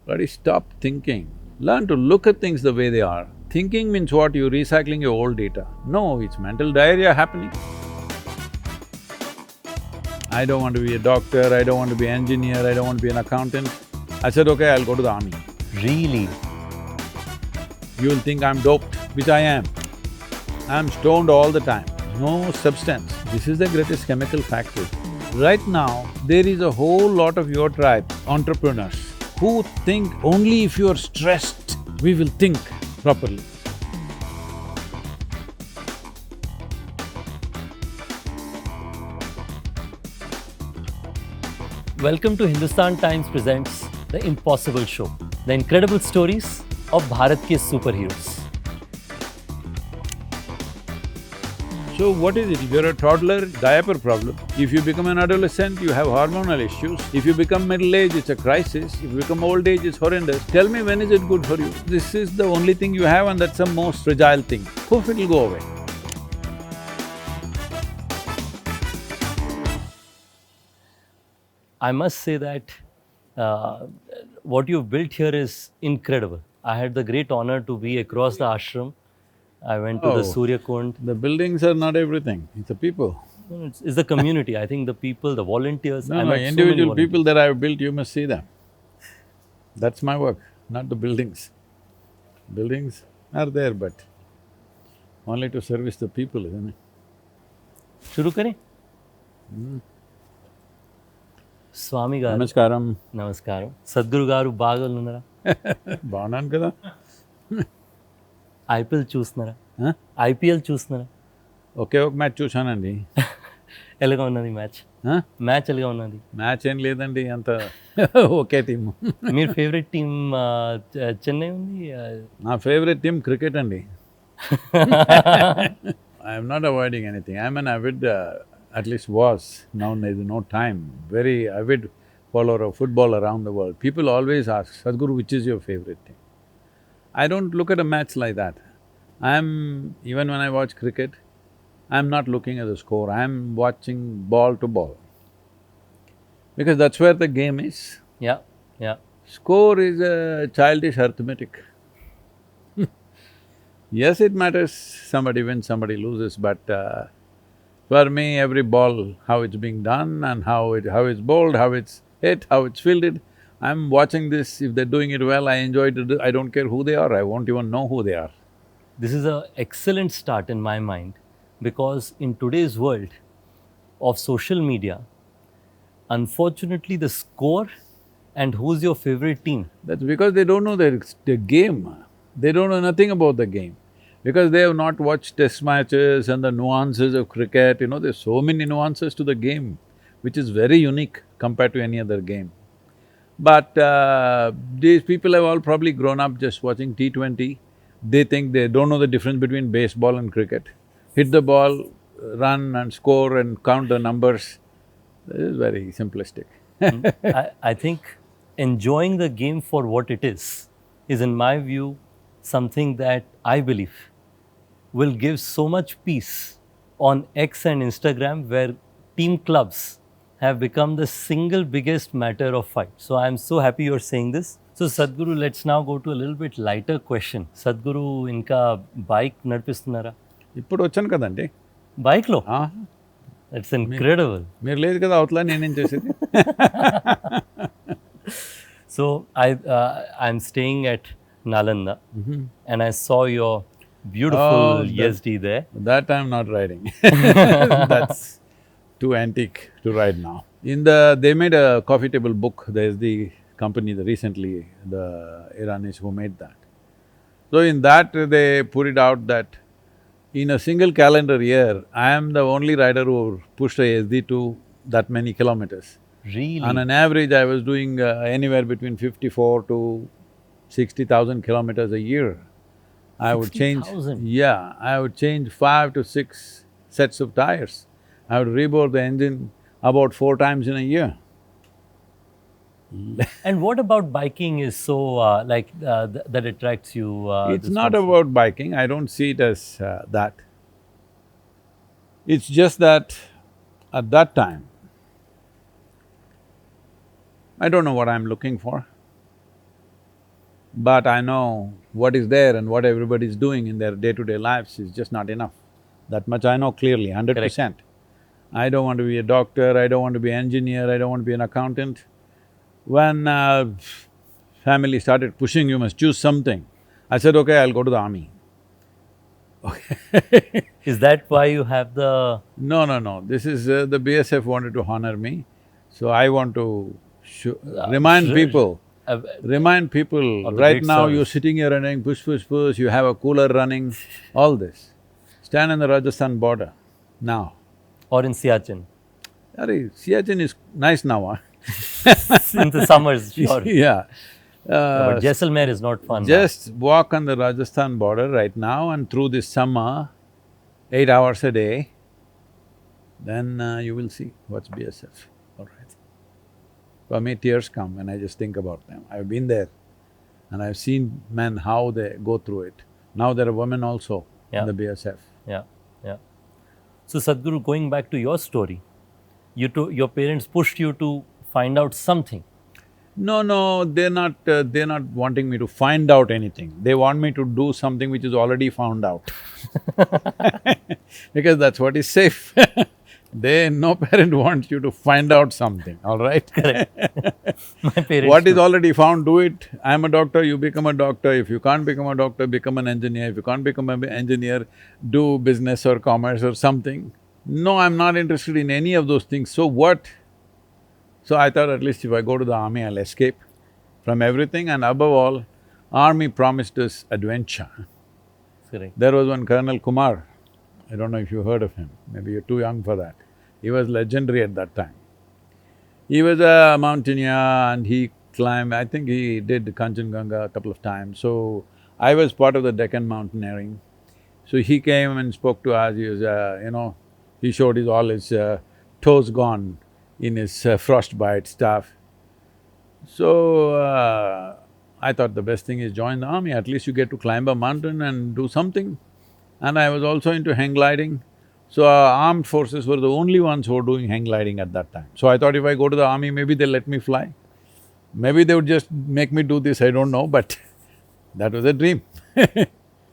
Bloody stop thinking. Learn to look at things the way they are. Thinking means what? You're recycling your old data. No, it's mental diarrhea happening. I don't want to be a doctor, I don't want to be an engineer, I don't want to be an accountant. I said, okay, I'll go to the army. Really? You'll think I'm doped, which I am. I'm stoned all the time, no substance. This is the greatest chemical factory. Right now, there is a whole lot of your tribe, entrepreneurs, who think only if you're stressed, we will think properly. Welcome to Hindustan Times presents The Impossible Show, the incredible stories of Bharat ke superheroes. So what is it? If you're a toddler, diaper problem. If you become an adolescent, you have hormonal issues. If you become middle-aged, it's a crisis. If you become old age, it's horrendous. Tell me, when is it good for you? This is the only thing you have and that's the most fragile thing. Poof, it'll go away. I must say that what you've built here is incredible. I had the great honor to be across the ashram. I went to the Surya Kund. The buildings are not everything, it's the people. No, it's the community. I think the people, the volunteers. No, individual people that I've built, you must see them. That's my work, not the buildings. Buildings are there, but only to service the people, isn't it? शुरू करें? స్వామి గారు నమస్కారం. నమస్కారం. సద్గురు గారు బాగా ఉన్నారా? బాగున్నాను కదా. ఐపీఎల్ చూస్తున్నారా? ఐపీఎల్ చూస్తున్నారా? ఒకే ఒక మ్యాచ్ చూశానండి. ఎలాగా ఉన్నది మ్యాచ్? మ్యాచ్ ఎలాగా ఉన్నది? మ్యాచ్ ఏం లేదండి, అంత ఒకే టీము. మీరు ఫేవరెట్ టీమ్ చెన్నై ఉంది? నా ఫేవరెట్ టీమ్ క్రికెట్ అండి. I'm not avoiding anything. I'm an avid, at least was, now there's no time, very avid follower of football around the world. People always ask, Sadhguru, which is your favorite team? I don't look at a match like that. Even when I watch cricket, I'm not looking at the score, I'm watching ball to ball. Because that's where the game is. Yeah, yeah. Score is a childish arithmetic. Yes, it matters, somebody wins, somebody loses, but for me, every ball, how it's being done and how it's bowled, how it's hit, how it's fielded, I'm watching this. If they're doing it well, I enjoy it. I don't care who they are, I won't even know who they are. This is an excellent start in my mind, because in today's world of social media, unfortunately the score and who's your favorite team. That's because they don't know the game. They don't know nothing about the game. Because they have not watched test matches and the nuances of cricket, there's so many nuances to the game, which is very unique compared to any other game. But these people have all probably grown up just watching T20. They think they don't know the difference between baseball and cricket. Hit the ball, run and score and count the numbers. This is very simplistic. I think enjoying the game for what it is in my view something that I believe will give so much peace on X and Instagram, where team clubs have become the single biggest matter of fight. So I am so happy you're saying this. So Sadhguru, let's now go to a little bit lighter question. Sadhguru, inka bike నడిపిస్తున్నారా? ఇప్పుడు వచ్చాను కదండి బైక్లో. That's incredible. మీరు లేదు కదా అవతల, నేనేం చేసేది. So I'm staying at Nalanda, and I saw your beautiful ESD there. That I'm not riding. That's too antique to ride now. They made a coffee table book. There's the company, recently, the Iranis who made that. So in that, they put it out that in a single calendar year, I am the only rider who pushed a ESD to that many kilometers. Really? On an average, I was doing anywhere between 54 to 60,000 kilometers a year. I would change… 60,000? Yeah, I would change 5 to 6 sets of tires. I would rebore the engine about 4 times in a year. And what about biking is so that attracts you? It's not about biking, I don't see it as that. It's just that at that time, I don't know what I'm looking for. but I know what is there and what everybody is doing in their day-to-day lives is just not enough. That much I know clearly, Correct. 100%. I don't want to be a doctor, I don't want to be an engineer, I don't want to be an accountant. When family started pushing, you must choose something, I said, okay, I'll go to the army. Is that why you have the No, no, no, this is… the BSF wanted to honor me, so I want to remind sh- people, uh, of the right great now you're service, sitting here running, push, push, push, you have a cooler running, all this. Stand in the Rajasthan border, now. or in Siachen? Arey, Siachen is nice now, huh? In the summers, sure. Yeah. Yeah, but Uh, Jaisalmer is not fun now. just walk on the Rajasthan border right now and through this summer, 8 hours a day, then you will see what's BSF, all right. For me, tears come when I just think about them. I've been there and I've seen men how they go through it. Now there are women also in Yeah, the BSF. yeah, yeah. So Sadhguru, going back to your story, your parents pushed you to find out something. No, no, they're not wanting me to find out anything. They want me to do something which is already found out. Because that's what is safe. No parent wants you to find out something, all right? Correct. My parents What is too. already found, do it. I'm a doctor, you become a doctor. If you can't become a doctor, become an engineer. If you can't become an engineer, do business or commerce or something. No, I'm not interested in any of those things, so what? So I thought at least if I go to the army, I'll escape from everything, and above all, army promised us adventure. Correct. There was one Colonel Kumar, I don't know if you heard of him, maybe you're too young for that. He was legendary at that time. He was a mountaineer and he climbed… I think he did Kanchenjunga a couple of times. So, I was part of the Deccan mountaineering. So he came and spoke to us, he was, he showed his… all his toes gone in his frostbite stuff. So, I thought the best thing is join the army, at least you get to climb a mountain and do something. And I was also into hang gliding. So, armed forces were the only ones who were doing hang gliding at that time. So I thought if I go to the army, maybe they'll let me fly. Maybe they would just make me do this, I don't know, but that was a dream.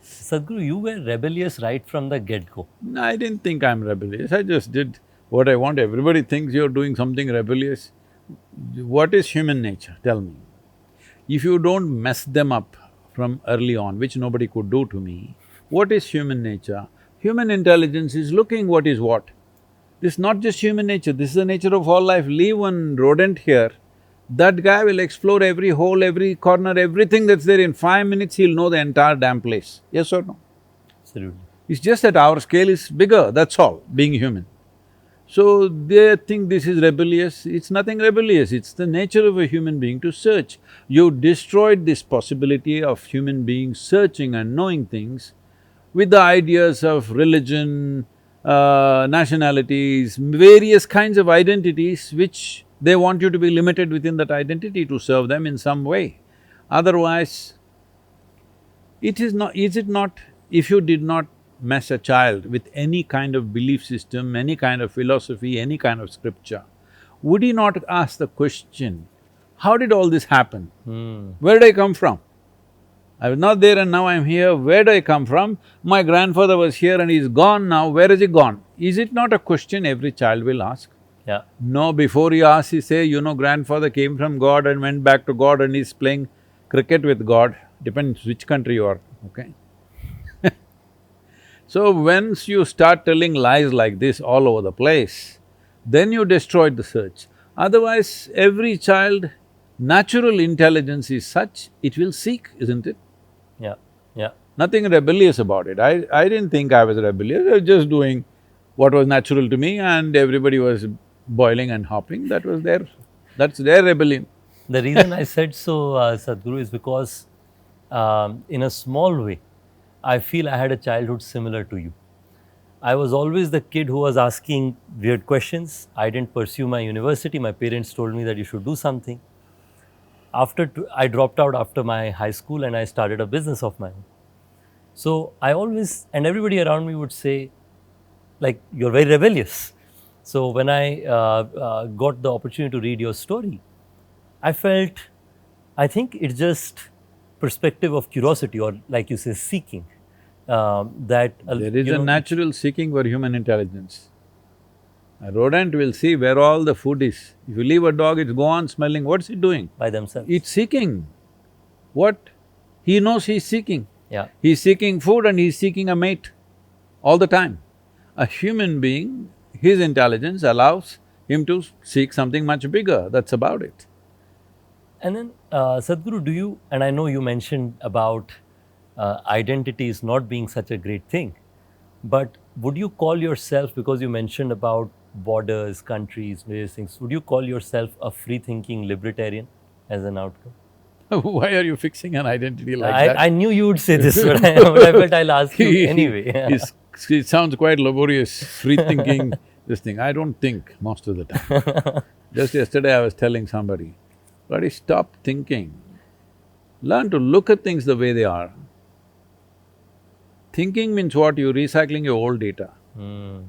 Sadhguru, you were rebellious right from the get-go. I didn't think I'm rebellious, I just did what I want. Everybody thinks you're doing something rebellious. What is human nature? Tell me. If you don't mess them up from early on, which nobody could do to me, what is human nature? Human intelligence is looking what is what. This is not just human nature, this is the nature of all life. Leave one rodent here, that guy will explore every hole, every corner, everything that's there. In 5 minutes, he'll know the entire damn place. Yes or no? Absolutely. It's just that our scale is bigger, that's all, being human. So they think this is rebellious, it's nothing rebellious, it's the nature of a human being to search. You destroyed this possibility of human beings searching and knowing things with the ideas of religion, nationalities, various kinds of identities which they want you to be limited within that identity to serve them in some way. Otherwise, is it not, if you did not mess a child with any kind of belief system, any kind of philosophy, any kind of scripture, would he not ask the question, how did all this happen? Where did I come from? I was not there and now I'm here, where do I come from? My grandfather was here and he's gone now, where is he gone? Is it not a question every child will ask? Yeah. No, before he asks, he say, grandfather came from God and went back to God and he's playing cricket with God, depends which country you are, okay? So once you start telling lies like this all over the place, then you destroyed the search. Otherwise, every child, natural intelligence is such, it will seek, isn't it? Yeah. Yeah. Nothing rebellious about it. I didn't think I was rebellious, I was just doing what was natural to me and everybody was boiling and hopping, that's their rebellion. The reason I said so, Sadhguru, is because in a small way, I feel I had a childhood similar to you. I was always the kid who was asking weird questions. I didn't pursue my university. My parents told me that you should do something. I dropped out after my high school and I started a business of mine. So I always, and everybody around me would say, like, you're very rebellious. So when I got the opportunity to read your story, I felt, I think it's just perspective of curiosity, or like you say, seeking, that There is a natural seeking for human intelligence. A rodent will see where all the food is. If you leave a dog, it's go on smelling, what's it doing? by themselves. It's seeking. What? He knows he's seeking. Yeah. He's seeking food and he's seeking a mate all the time. A human being, his intelligence allows him to seek something much bigger, that's about it. And then, Sadhguru, do you, and I know you mentioned about identities not being such a great thing, but would you call yourself, because you mentioned about borders, countries, various things, would you call yourself a free-thinking libertarian as an outcome? Why are you fixing an identity like that? I knew you would say this, but I felt I'll ask you anyway. It sounds quite laborious, free thinking, this thing. I don't think most of the time. Just yesterday I was telling somebody, buddy, stop thinking. Learn to look at things the way they are. Thinking means what? You're recycling your old data.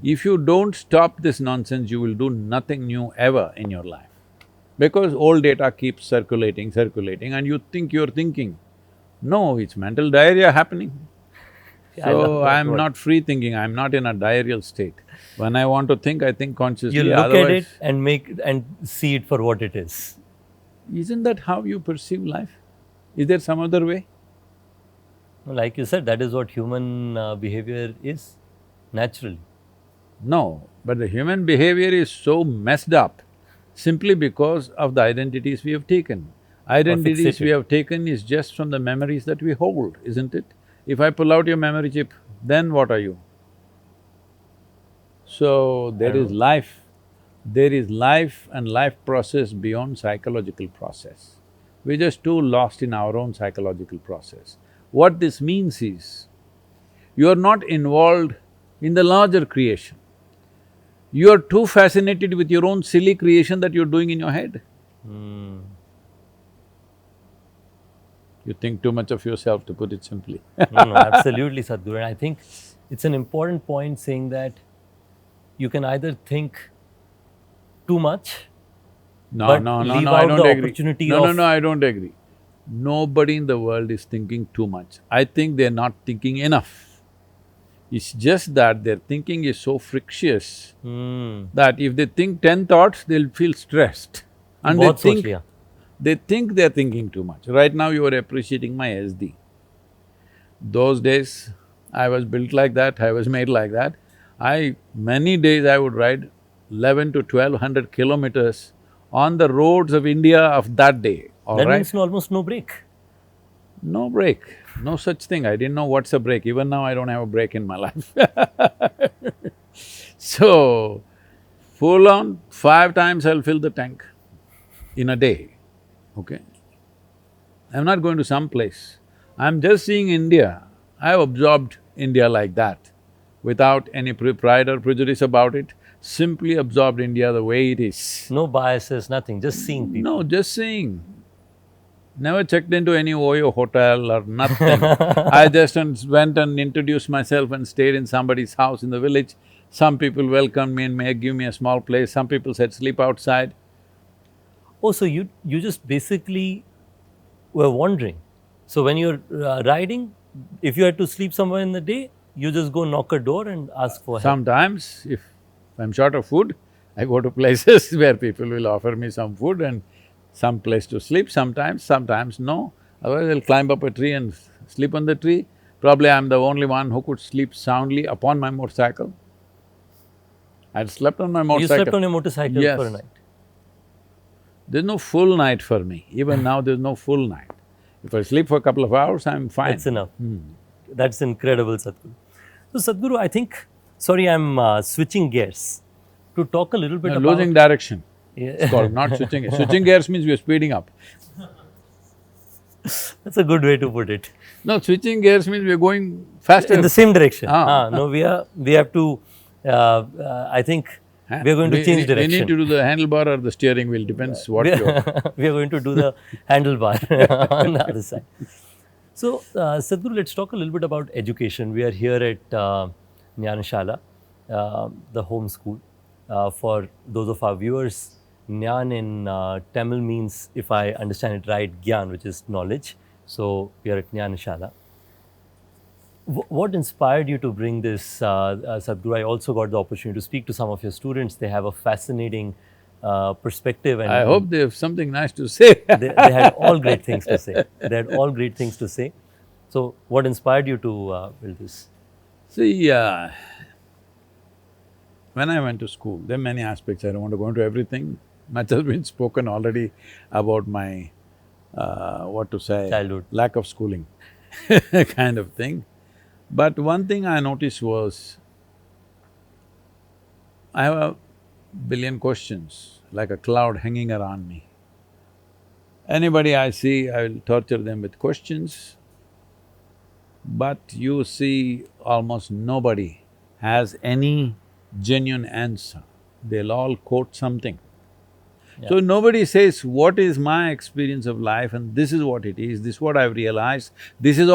If you don't stop this nonsense, you will do nothing new ever in your life. Because old data keeps circulating, and you think you're thinking. No, it's mental diarrhea happening. So, I'm not free thinking, I'm not in a diarrheal state. When I want to think, I think consciously, You look at otherwise… it and see it for what it is. Isn't that how you perceive life? Is there some other way? Like you said, that is what human behavior is, naturally. No, but the human behavior is so messed up simply because of the identities we have taken. Identities we have taken is just from the memories that we hold, isn't it? If I pull out your memory chip, then what are you? So, there is life and life process beyond psychological process. We're just too lost in our own psychological process. What this means is, you are not involved in the larger creation. You are too fascinated with your own silly creation that you're doing in your head. You think too much of yourself, to put it simply. No, absolutely, Sadhguru. And I think it's an important point saying that you can either think too much, No, but no, no, leave no, I out don't the agree. opportunity No, no, of… no, I don't agree. Nobody in the world is thinking too much. I think they're not thinking enough. It's just that their thinking is so frictious that if they think 10 thoughts, they'll feel stressed. And they think they're thinking too much. Right now you are appreciating my SD. Those days, I was built like that, I was made like that. Many days I would ride 11 to 1200 kilometers on the roads of India of that day, all right? That means almost no break. No break, no such thing. I didn't know what's a break. Even now I don't have a break in my life. So, full on, 5 times I'll fill the tank in a day, okay? I'm not going to some place. I'm just seeing India. I've absorbed India like that, without any pride or prejudice about it, simply absorbed India the way it is. No biases, nothing, just seeing people. No, just seeing. Never checked into any Oyo hotel or nothing. I just went and introduced myself and stayed in somebody's house in the village. Some people welcomed me and may give me a small place, some people said sleep outside. Oh, so you just basically were wandering. So when you're riding, if you had to sleep somewhere in the day, you just go knock a door and ask for help. Sometimes, if I'm short of food, I go to places where people will offer me some food and some place to sleep sometimes no. Otherwise I'll climb up a tree and sleep on the tree. Probably I'm the only one who could sleep soundly upon my motorcycle. I'd slept on my motorcycle. You slept on your motorcycle for a night? There's no full night for me. Even now there's no full night. If I sleep for a couple of hours, I'm fine. That's enough. That's incredible, Sadhguru. So Sadhguru, I think… Sorry, I'm switching gears to talk a little bit about… losing direction. Yeah. It's called not switching gears. Switching gears means we're speeding up. That's a good way to put it. No, switching gears means we're going faster. In the same direction. Ah. No, we have to… I think we are going to change direction. We need to do the handlebar or the steering wheel, depends what you're… We are going to do the handlebar on the other side. So, Sadhguru, let's talk a little bit about education. We are here at Jnanashala, the home school. For those of our viewers, Jnan in Tamil means, if I understand it right, Gyan, which is knowledge, So we are at Jnanashala. What inspired you to bring this, Sadhguru? I also got the opportunity to speak to some of your students. They have a fascinating perspective, I and hope they have something nice to say. they had all great things to say. They had all great things to say. So, what inspired you to build this? See, when I went to school, there are many aspects, I don't want to go into everything. Much has been spoken already about my, what to say… Childhood. lack of schooling kind of thing. But one thing I noticed was, I have a billion questions, like a cloud hanging around me. Anybody I see, I will torture them with questions, but you see almost nobody has any genuine answer. They'll all quote something. So nobody says, what is my experience of life and this is what it is, this is what I've realized, this is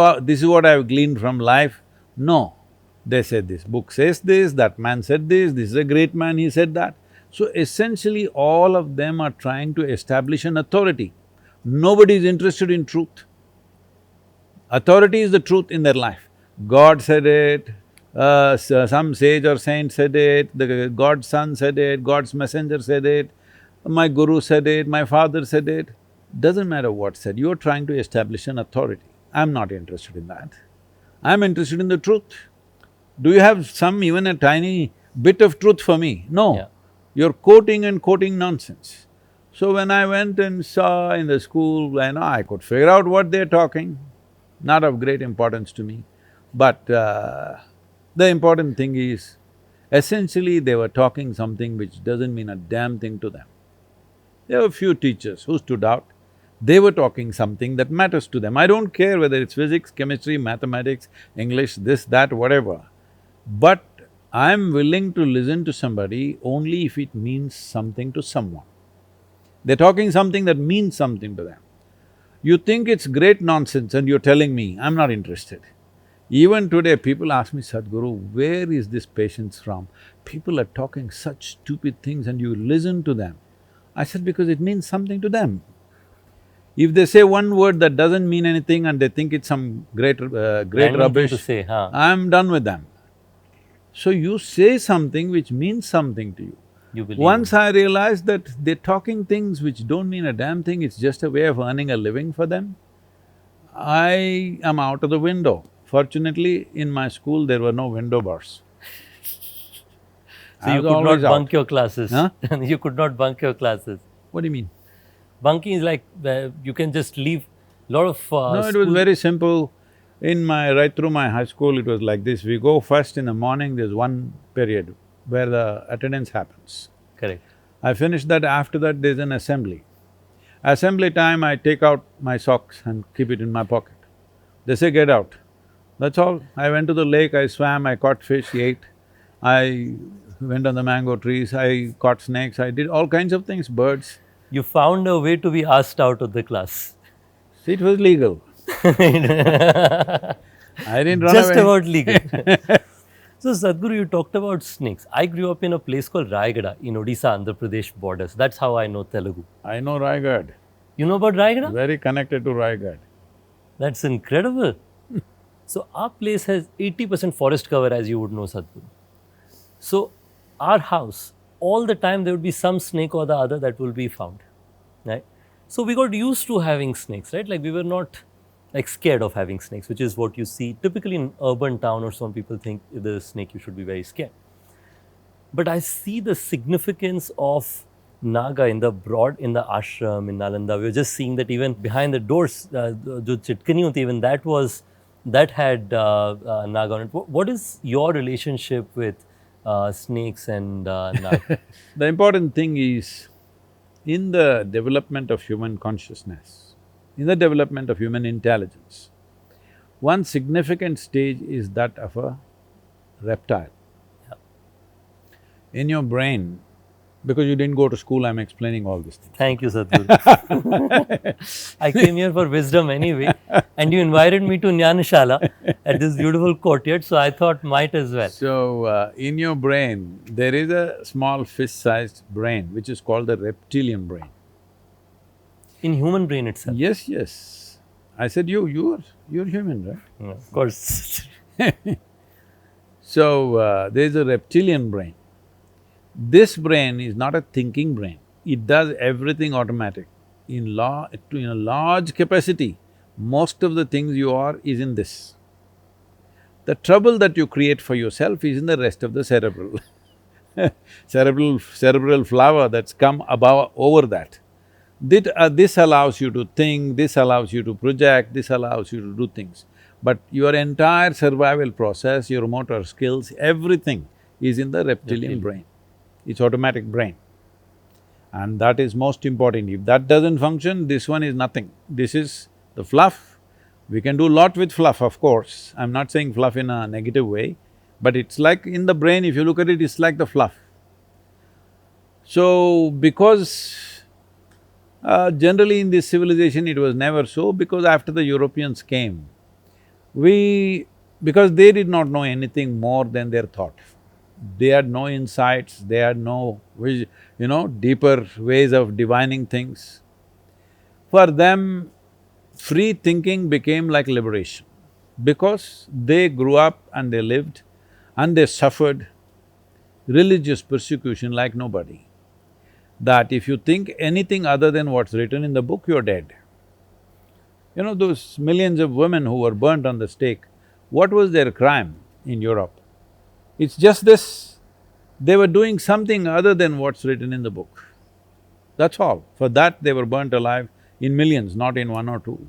what I've gleaned from life. No, they said this book says this, that man said this is a great man, he said that. So essentially all of them are trying to establish an authority. Nobody is interested in truth. Authority is the truth in their life. God said it, some sage or saint said it, God's son said it, God's messenger said it, my guru said it, my father said it. Doesn't matter what said, you're trying to establish an authority. I'm not interested in that. I'm interested in the truth. Do you have even a tiny bit of truth for me? No. Yeah. You're quoting and quoting nonsense. So when I went and saw in the school, I could figure out what they're talking, not of great importance to me. But the important thing is, essentially they were talking something which doesn't mean a damn thing to them. There were a few teachers who stood out. They were talking something that matters to them. I don't care whether it's physics, chemistry, mathematics, English, this, that, whatever. But I'm willing to listen to somebody only if it means something to someone. They're talking something that means something to them. You think it's great nonsense and you're telling me, I'm not interested. Even today, people ask me, Sadhguru, where is this patience from? People are talking such stupid things and you listen to them. I said, because it means something to them. If they say one word that doesn't mean anything and they think it's some great Random thing rubbish, to say, huh? I'm done with them. So you say something which means something to you. You believe Once I realized that they're talking things which don't mean a damn thing, it's just a way of earning a living for them, I am out of the window. Fortunately, in my school, there were no window bars. So I you was could not always out. bunk your classes. Huh? You could not bunk your classes. What do you mean? Bunking is like you can just leave. Lot of No, it was very simple. Right through my high school, it was like this. We go first in the morning, there's one period where the attendance happens. Correct. I finish that, after that there's an assembly. Assembly time, I take out my socks and keep it in my pocket. They say, get out. That's all. I went to the lake, I swam, I caught fish, ate. I went on the mango trees, I caught snakes, I did all kinds of things, birds. You found a way to be asked out of the class. See, it was legal. I didn't run Just away. about legal. So Sadhguru, you talked about snakes. I grew up in a place called Raigada in Odisha, Andhra Pradesh borders. That's how I know Telugu. I know Raigad, You know about Raigada? very connected to Raigad. That's incredible. So our place has 80% forest cover, as you would know, Sadhguru. So our house, all the time there would be some snake or the other that will be found, right? So we got used to having snakes, right? Like we were not like scared of having snakes, which is what you see typically in urban town, or some people think if there's a snake you should be very scared. But I see the significance of Naga in the ashram in Nalanda. We were just seeing that even behind the doors, the chitkani, even that had Naga on it. What is your relationship with snakes and Naga? The important thing is, in the development of human consciousness, in the development of human intelligence, one significant stage is that of a reptile. In your brain, because you didn't go to school, I'm explaining all these things. Thank you, Sadhguru. I came here for wisdom anyway, and you invited me to Jnanashala at this beautiful courtyard, so I thought might as well. So, in your brain, there is a small fist-sized brain which is called the reptilian brain. In human brain itself. Yes, yes. I said, you're human, right? Yeah, of course. So, there's a reptilian brain. This brain is not a thinking brain. It does everything automatic. In a large capacity, most of the things you are is in this. The trouble that you create for yourself is in the rest of the cerebral cerebral flower that's come above over that. This allows you to think, this allows you to project, this allows you to do things. But your entire survival process, your motor skills, everything is in the reptilian brain. It's automatic brain. And that is most important. If that doesn't function, this one is nothing. This is the fluff. We can do a lot with fluff, of course. I'm not saying fluff in a negative way, but it's like in the brain, if you look at it, it's like the fluff. So, because generally in this civilization it was never so, because after the Europeans came, because they did not know anything more than their thought. They had no insights, they had no, deeper ways of divining things. For them, free thinking became like liberation, because they grew up and they lived and they suffered religious persecution like nobody. That if you think anything other than what's written in the book, you're dead. You know, those millions of women who were burnt on the stake, what was their crime in Europe? It's just this, they were doing something other than what's written in the book. That's all. For that, they were burnt alive in millions, not in one or two.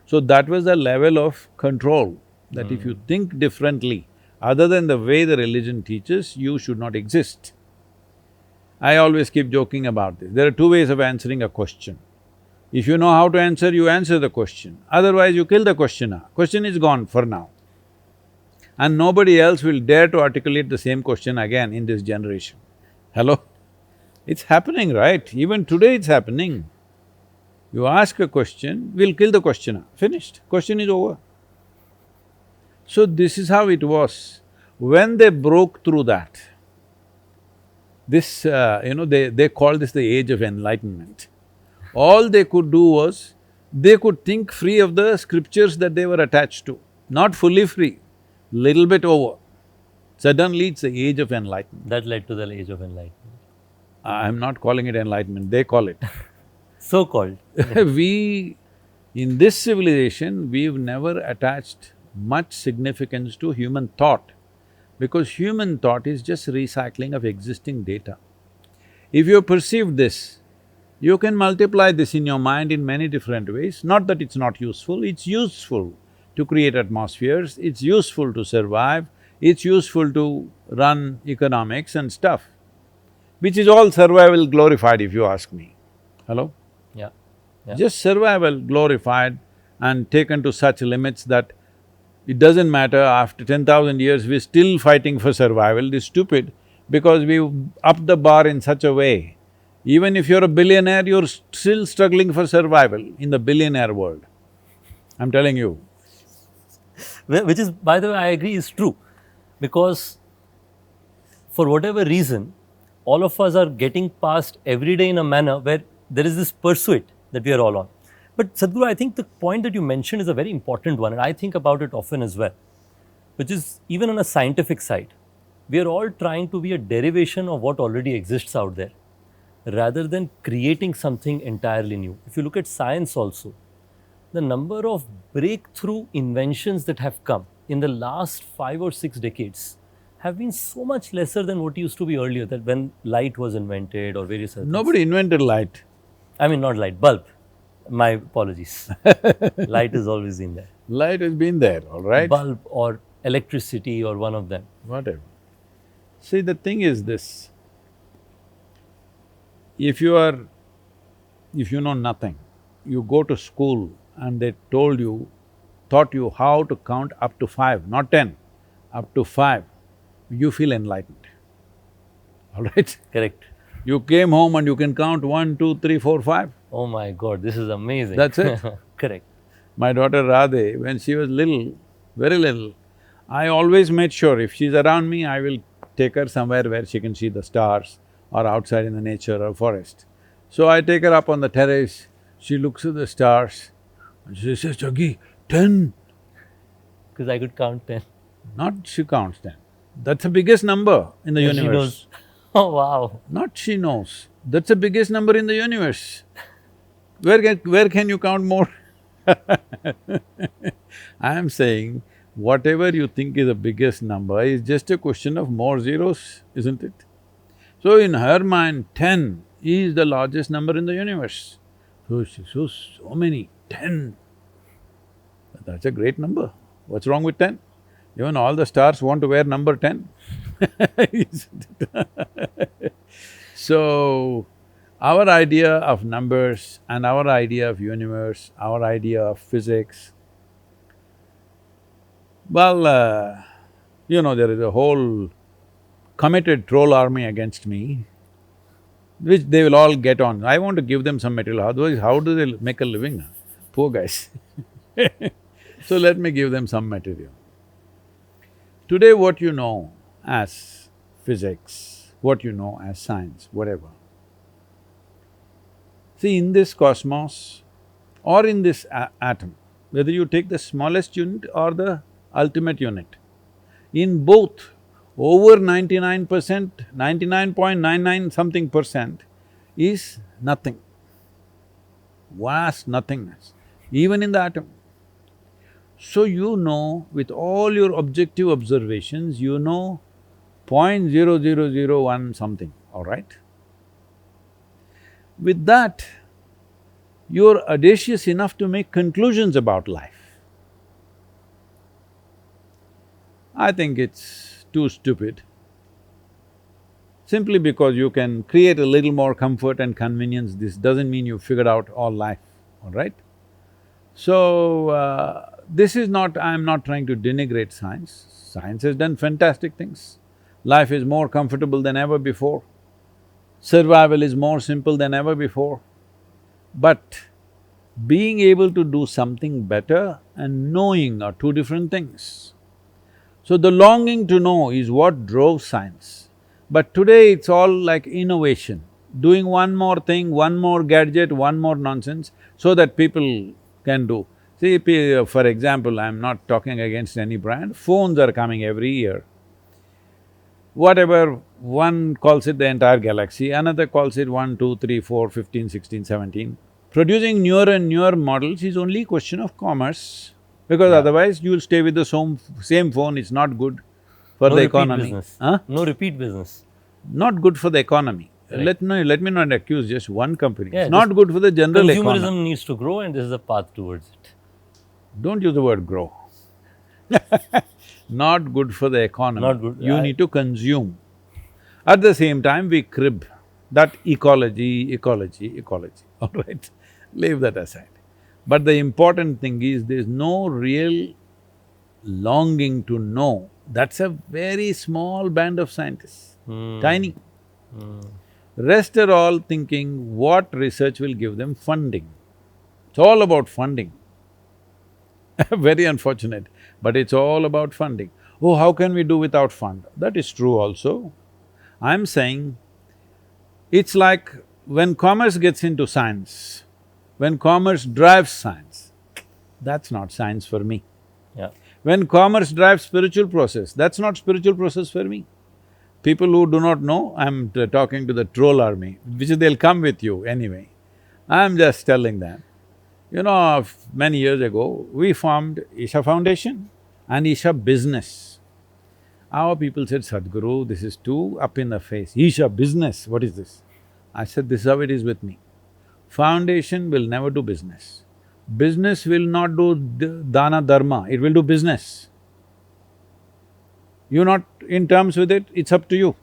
So that was the level of control, that if you think differently, other than the way the religion teaches, you should not exist. I always keep joking about this. There are two ways of answering a question. If you know how to answer, you answer the question. Otherwise, you kill the questioner. Question is gone for now. And nobody else will dare to articulate the same question again in this generation. Hello? It's happening, right? Even today it's happening. You ask a question, we'll kill the questioner, finished, question is over. So this is how it was. When they broke through that, they call this the age of enlightenment. All they could do was, they could think free of the scriptures that they were attached to, not fully free, little bit over. Suddenly it's the age of enlightenment. That led to the age of enlightenment. I'm not calling it enlightenment, they call it. So-called. In this civilization, we've never attached much significance to human thought, because human thought is just recycling of existing data. If you perceive this, you can multiply this in your mind in many different ways. Not that it's not useful, it's useful to create atmospheres, it's useful to survive, it's useful to run economics and stuff, which is all survival glorified if you ask me. Hello? Yeah, yeah. Just survival glorified and taken to such limits that it doesn't matter, after 10,000 years we're still fighting for survival. It's stupid, because we've upped the bar in such a way. Even if you're a billionaire, you're still struggling for survival in the billionaire world. I'm telling you. Which is, by the way, I agree, is true. Because for whatever reason, all of us are getting past every day in a manner where there is this pursuit that we are all on. But Sadhguru, I think the point that you mentioned is a very important one, and I think about it often as well, which is even on a scientific side, we are all trying to be a derivation of what already exists out there, rather than creating something entirely new. If you look at science also, the number of breakthrough inventions that have come in the last 5 or 6 decades have been so much lesser than what used to be earlier, that when light was invented or various other Nobody invented light. I mean, not light, bulb. My apologies. Light has always been there. Light has been there, all right? Bulb or electricity or one of them. Whatever. See, the thing is this, if you know nothing, you go to school and they taught you how to count up to 5, not 10, up to 5, you feel enlightened, all right? Correct. You came home and you can count 1, 2, 3, 4, 5. Oh my God, this is amazing. That's it. Correct. My daughter Radhe, when she was little, very little, I always made sure if she's around me, I will take her somewhere where she can see the stars or outside in the nature or forest. So I take her up on the terrace, she looks at the stars, And she says, Jaggi, 10. Because I could count 10. Not she counts 10. That's the biggest number in the And she universe. knows. Oh, wow. Not she knows. That's the biggest number in the universe. Where can you count more? I am saying, whatever you think is the biggest number is just a question of more zeros, isn't it? So in her mind, 10 is the largest number in the universe. So she says, so many, 10. That's a great number. What's wrong with 10? Even all the stars want to wear number 10. Isn't it? So, our idea of numbers and our idea of universe, our idea of physics, well, there is a whole committed troll army against me, which they will all get on. I want to give them some material, otherwise how do they make a living? Poor guys. So let me give them some material. Today what you know as physics, what you know as science, whatever. See, in this cosmos or in this atom, whether you take the smallest unit or the ultimate unit, in both, over 99%, 99.99 something percent is nothing, vast nothingness, even in the atom. So you know, with all your objective observations, you know 0.0001 something, all right? With that, you're audacious enough to make conclusions about life. I think it's too stupid. Simply because you can create a little more comfort and convenience, this doesn't mean you figured out all life, all right? So, this is not… I'm not trying to denigrate science. Science has done fantastic things. Life is more comfortable than ever before. Survival is more simple than ever before. But being able to do something better and knowing are two different things. So the longing to know is what drove science. But today it's all like innovation, doing one more thing, one more gadget, one more nonsense, so that people can do. See, for example, I'm not talking against any brand, phones are coming every year. Whatever, one calls it the entire galaxy, another calls it 1, 2, 3, 4, 15, 16, 17. Producing newer and newer models is only a question of commerce, because Yeah. otherwise you'll stay with the same phone, it's not good for No the repeat economy. business. Huh? No repeat business. Not good for the economy. Correct. Let me not accuse just one company. Yeah, It's not good for the general economy. Consumerism needs to grow, and this is a path towards it. Don't use the word grow. Not good for the economy. Not good. You need to consume. At the same time, we crib that ecology, all right? Leave that aside. But the important thing is, there's no real longing to know. That's a very small band of scientists, tiny. Rest are all thinking what research will give them funding. It's all about funding. Very unfortunate, but it's all about funding. Oh, how can we do without fund? That is true also. I'm saying, it's like when commerce gets into science, when commerce drives science, that's not science for me. Yeah. When commerce drives spiritual process, that's not spiritual process for me. People who do not know, I'm talking to the troll army, which they'll come with you anyway. I'm just telling them, many years ago, we formed Isha Foundation and Isha Business. Our people said, Sadhguru, this is too up in the face. Isha Business, what is this? I said, this is how it is with me. Foundation will never do business. Business will not do dana dharma, it will do business. You're not in terms with it, it's up to you.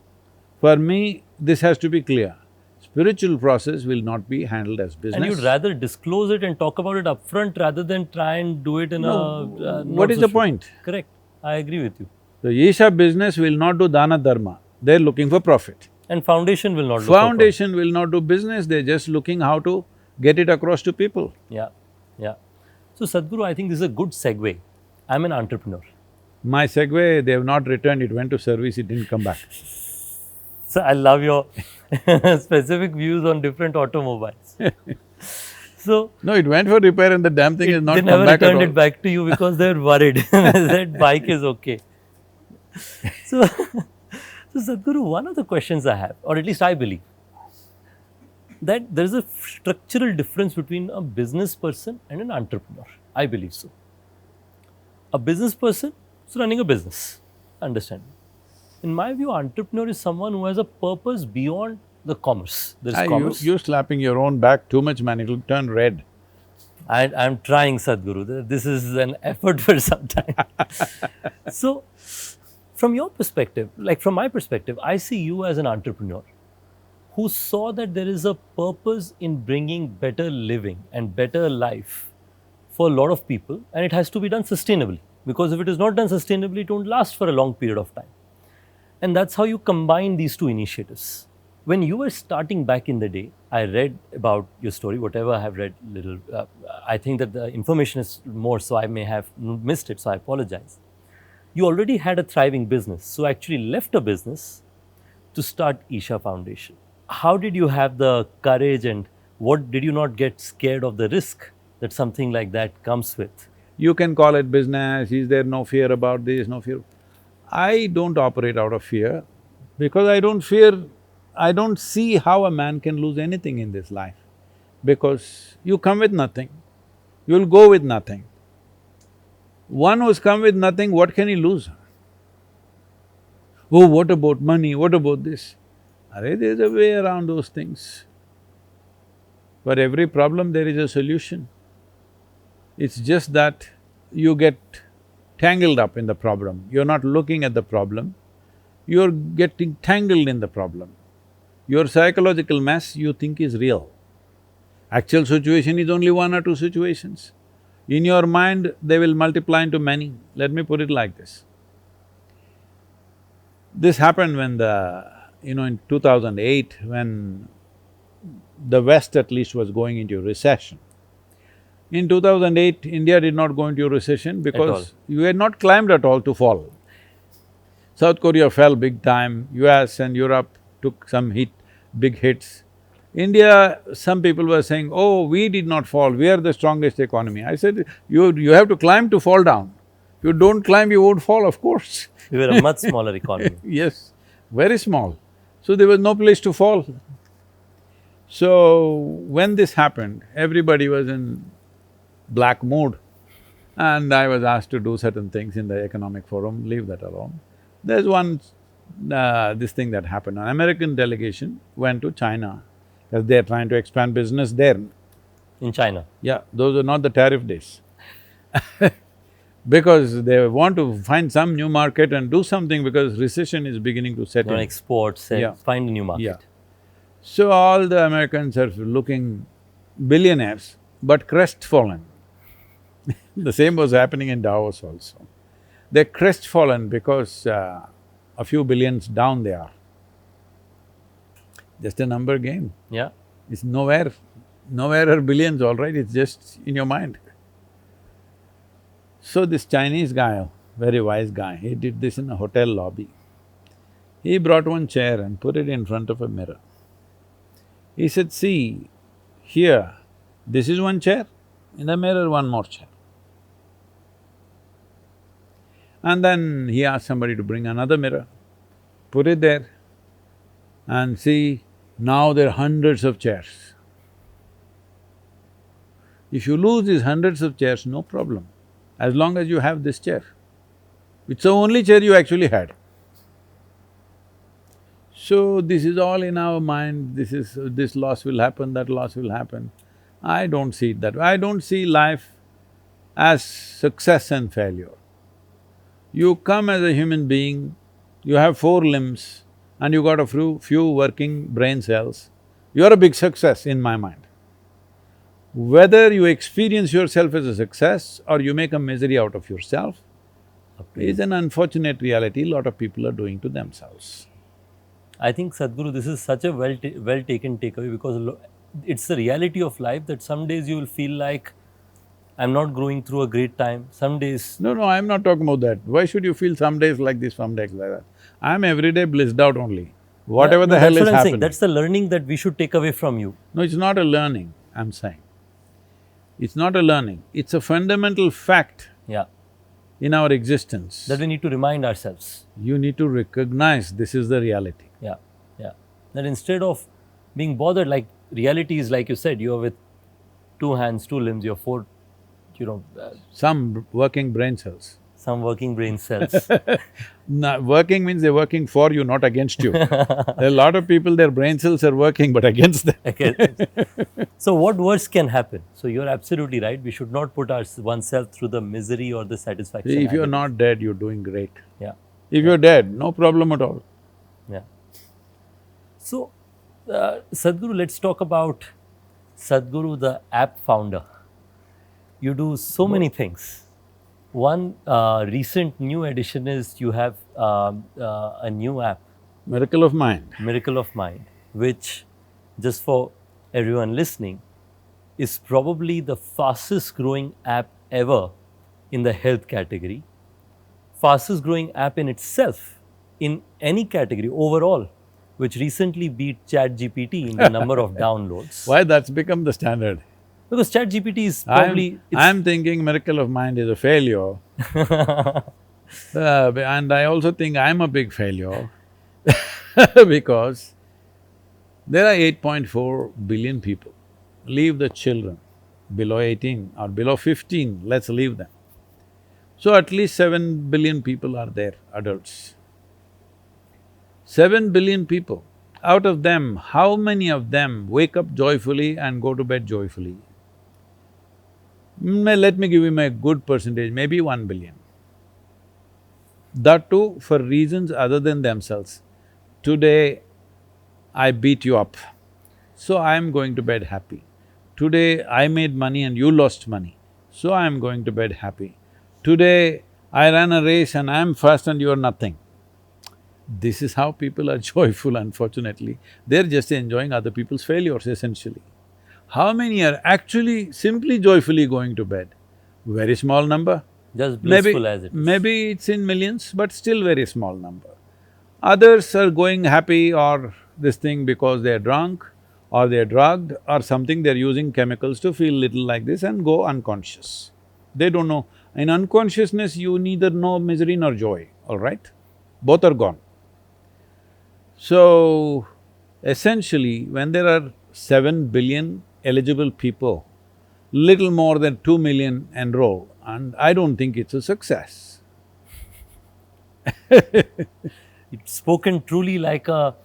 For me, this has to be clear. Spiritual process will not be handled as business. And you'd rather disclose it and talk about it upfront rather than try and do it in What is the point? Correct. I agree with you. The Isha Business will not do dana dharma, they're looking for profit. And foundation will not look for Foundation will not do business, they're just looking how to get it across to people. profit. Yeah, yeah. So Sadhguru, I think this is a good segue. I'm an entrepreneur. My Segway, they have not returned, it went to service, it didn't come back. So I love your specific views on different automobiles. So No, it went for repair and the damn thing is not they come never back at returned all. it back to you because they're worried that bike is okay. So, so Sadhguru, one of the questions I have, or at least I believe, that there is a structural difference between a business person and an entrepreneur. I believe so. A business person is running a business, understand? In my view, entrepreneur is someone who has a purpose beyond the commerce. There is commerce. You slapping your own back too much, man, it'll turn red. I'm trying, Sadhguru. This is an effort for some time. So, from your perspective, like from my perspective, I see you as an entrepreneur who saw that there is a purpose in bringing better living and better life for a lot of people, and it has to be done sustainably. Because if it is not done sustainably, it won't last for a long period of time. And that's how you combine these two initiatives. When you were starting back in the day, I read about your story, whatever I have read little. I think that the information is more, so I may have missed it, so I apologize. You already had a thriving business, so actually left a business to start Isha Foundation. How did you have the courage, and what did you not get scared of the risk that something like that comes with? You can call it business, is there no fear about this, no fear… I don't operate out of fear because I don't see how a man can lose anything in this life. Because you come with nothing, you'll go with nothing. One who's come with nothing, what can he lose? Oh, what about money, what about this? Arey, there's a way around those things. For every problem, there is a solution. It's just that you get tangled up in the problem. You're not looking at the problem, you're getting tangled in the problem. Your psychological mess you think is real. Actual situation is only one or two situations. In your mind, they will multiply into many. Let me put it like this. This happened when in 2008, when the West at least was going into recession. In 2008, India did not go into a recession because we had not climbed at all to fall. South Korea fell big time, US and Europe took some big hits. India, some people were saying, oh, we did not fall, we are the strongest economy. I said, you have to climb to fall down. If you don't climb, you won't fall, of course. We were a much smaller economy. Yes, very small. So there was no place to fall. So when this happened, everybody was in black mood and I was asked to do certain things in the economic forum, leave that alone. There's this thing that happened, an American delegation went to China because they're trying to expand business there. In China? Yeah, those are not the tariff days. Because they want to find some new market and do something because recession is beginning to set in. Export, find a new market. Yeah. So all the Americans are looking billionaires, but crestfallen. The same was happening in Davos also. They're crestfallen because a few billions down they are. Just a number game. Yeah. It's nowhere are billions, all right, it's just in your mind. So this Chinese guy, very wise guy, he did this in a hotel lobby. He brought one chair and put it in front of a mirror. He said, see, here, this is one chair, in the mirror one more chair. And then he asked somebody to bring another mirror, put it there, and see, now there are hundreds of chairs. If you lose these hundreds of chairs, no problem, as long as you have this chair. It's the only chair you actually had. So this is all in our mind, this loss will happen, that loss will happen. I don't see it that way. I don't see life as success and failure. You come as a human being, you have 4 limbs and you got a few working brain cells, you're a big success in my mind. Whether you experience yourself as a success or you make a misery out of yourself is an unfortunate reality a lot of people are doing to themselves. I think, Sadhguru, this is such a well taken takeaway because it's the reality of life that some days you will feel like, I'm not going through a great time, some days… No, I'm not talking about that. Why should you feel some days like this, some days like that? I'm every day blissed out only. Whatever the hell is happening. That's the learning that we should take away from you. No, it's not a learning, I'm saying. It's not a learning, it's a fundamental fact Yeah. in our existence. That we need to remind ourselves. You need to recognize this is the reality. Yeah. Yeah. That instead of being bothered, like reality is like you said, you're with two hands, two limbs, you're four, you know, Some working brain cells. some working brain cells. Now, working means they're working for you, not against you. There are a lot of people, their brain cells are working but against them. Okay. So what worse can happen? So you're absolutely right. We should not put oneself through the misery or the satisfaction. See, if you're agony. not dead, you're doing great. Yeah. If you're dead, no problem at all. Yeah. So, Sadhguru, let's talk about Sadhguru, the app founder. You do so many things. One recent new addition is you have a new app, Miracle of mind. Miracle of Mind, which, just for everyone listening, is probably the fastest growing app ever in the health category. Fastest growing app in itself in any category overall, which recently beat ChatGPT in the number of downloads. Why that's become the standard? Because ChatGPT is probably I'm thinking Miracle of Mind is a failure. And I also think I'm a big failure because there are 8.4 billion people. Leave the children below 18 or below 15, let's leave them. So at least 7 billion people are there, adults. 7 billion people. Out of them, how many of them wake up joyfully and go to bed joyfully? Let me give him a good percentage, maybe 1 billion. That too for reasons other than themselves. Today, I beat you up, so I am going to bed happy. Today, I made money and you lost money, so I am going to bed happy. Today, I ran a race and I am first and you are nothing. This is how people are joyful, unfortunately. They're just enjoying other people's failures, essentially. How many are actually simply joyfully going to bed? Very small number. just blissful as it is. Maybe it's in millions, but still very small number. Others are going happy or this thing because they're drunk or they're drugged or something, they're using chemicals to feel little like this and go unconscious. They don't know. In unconsciousness, you neither know misery nor joy, all right? Both are gone. So, essentially, when there are 7 billion eligible people, little more than 2 million enroll, and I don't think it's a success. It's spoken truly like a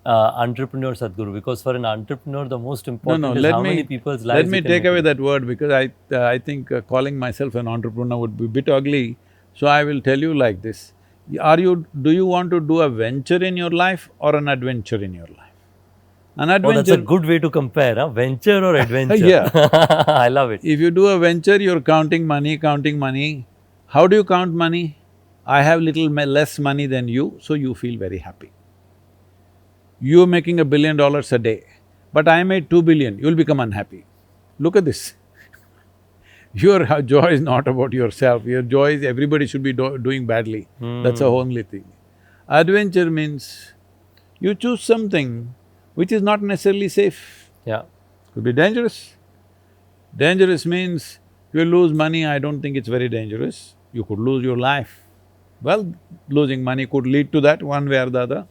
entrepreneur, Sadhguru, because for an entrepreneur, the most important is how many people's lives let me you can take make away it. that word because I think calling myself an entrepreneur would be a bit ugly, so I will tell you like this. Do you want to do a venture in your life or an adventure in your life? An Oh, that's a adventure… good way to compare, huh? Venture or adventure. Yeah. I love it. If you do a venture, you're counting money. How do you count money? I have little less money than you, so you feel very happy. You're making $1 billion a day, but I made 2 billion, you'll become unhappy. Look at this. Your joy is not about yourself, your joy is everybody should be doing badly. That's the only thing. Adventure means you choose something which is not necessarily safe, Yeah. could be dangerous. Dangerous means you lose money, I don't think it's very dangerous. You could lose your life. Well, losing money could lead to that one way or the other.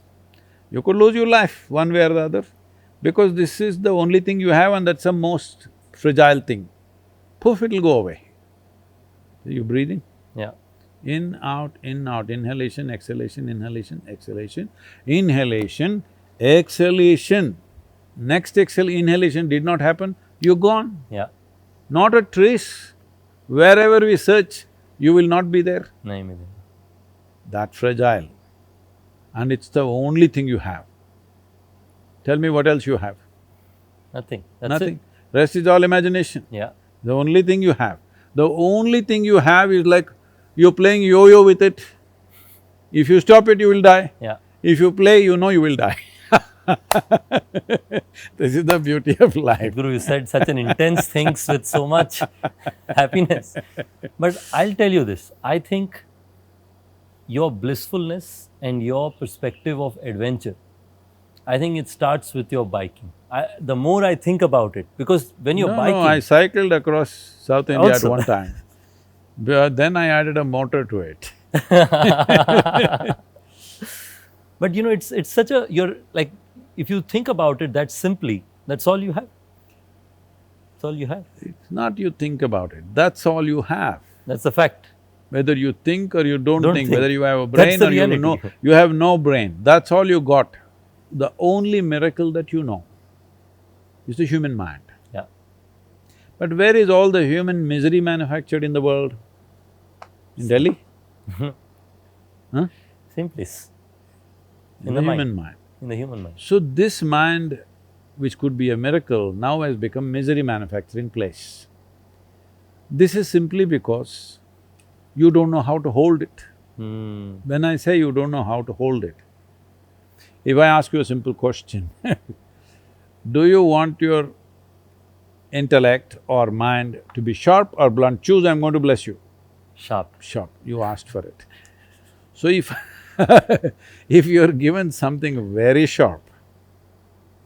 You could lose your life one way or the other because this is the only thing you have and that's the most fragile thing. Poof, it'll go away. You're breathing. Yeah. In, out, inhalation, exhalation, inhalation, exhalation, inhalation, exhalation. Next inhalation did not happen, you're gone. Yeah. Not a trace. Wherever we search, you will not be there. Nahi milegi. That fragile. And it's the only thing you have. Tell me what else you have? Nothing. That's Nothing. it. Rest is all imagination. Yeah. The only thing you have. The only thing you have is like you're playing yo-yo with it. If you stop it, you will die. Yeah. If you play, you know you will die. This is the beauty of life. Guru, you said such an intense things with so much happiness. But I'll tell you this, I think your blissfulness and your perspective of adventure, I think it starts with your biking. the more I think about it, because when you're No, no, I biking, cycled across South India at also, one time. But then I added a motor to it. but it's such a, you're like, if you think about it that simply, that's all you have. That's all you have. It's not you think about it, that's all you have. That's the fact. Whether you think or you don't Don't think, think. whether you have a That's brain the or reality. you have no brain, that's all you got. The only miracle that you know is the human mind. Yeah. But where is all the human misery manufactured in the world? In Delhi? Huh? Same place. In the human mind. In the human mind. So this mind, which could be a miracle, now has become misery manufacturing place. This is simply because you don't know how to hold it. Hmm. When I say you don't know how to hold it, if I ask you a simple question, do you want your intellect or mind to be sharp or blunt? Choose, I'm going to bless you. Sharp. Sharp, you asked for it. So if if you're given something very sharp,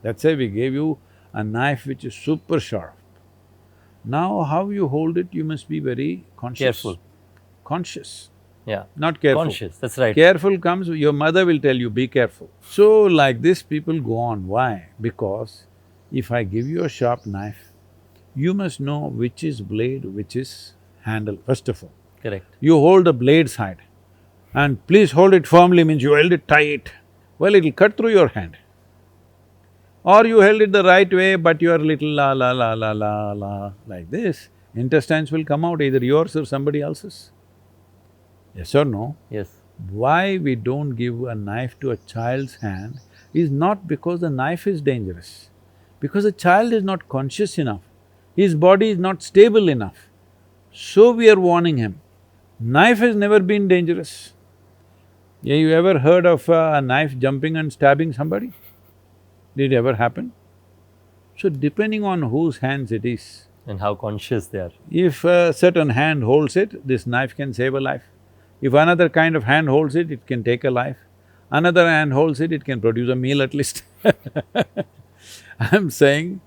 let's say we gave you a knife which is super sharp, now how you hold it, you must be very conscious. Careful. Conscious, Yeah. not careful. Conscious, that's right. Careful comes, your mother will tell you, be careful. So like this people go on, why? Because if I give you a sharp knife, you must know which is blade, which is handle, first of all. Correct. You hold the blade side and please hold it firmly means you held it tight, well, it'll cut through your hand. Or you held it the right way but you are little la la la la la la like this, intestines will come out, either yours or somebody else's. Yes or no? Yes. Why we don't give a knife to a child's hand is not because the knife is dangerous, because the child is not conscious enough, his body is not stable enough. So we are warning him. Knife has never been dangerous. Yeah, you ever heard of a knife jumping and stabbing somebody? Did it ever happen? So depending on whose hands it is, And how conscious they are. if a certain hand holds it, this knife can save a life. If another kind of hand holds it, it can take a life. Another hand holds it, it can produce a meal at least. I'm saying,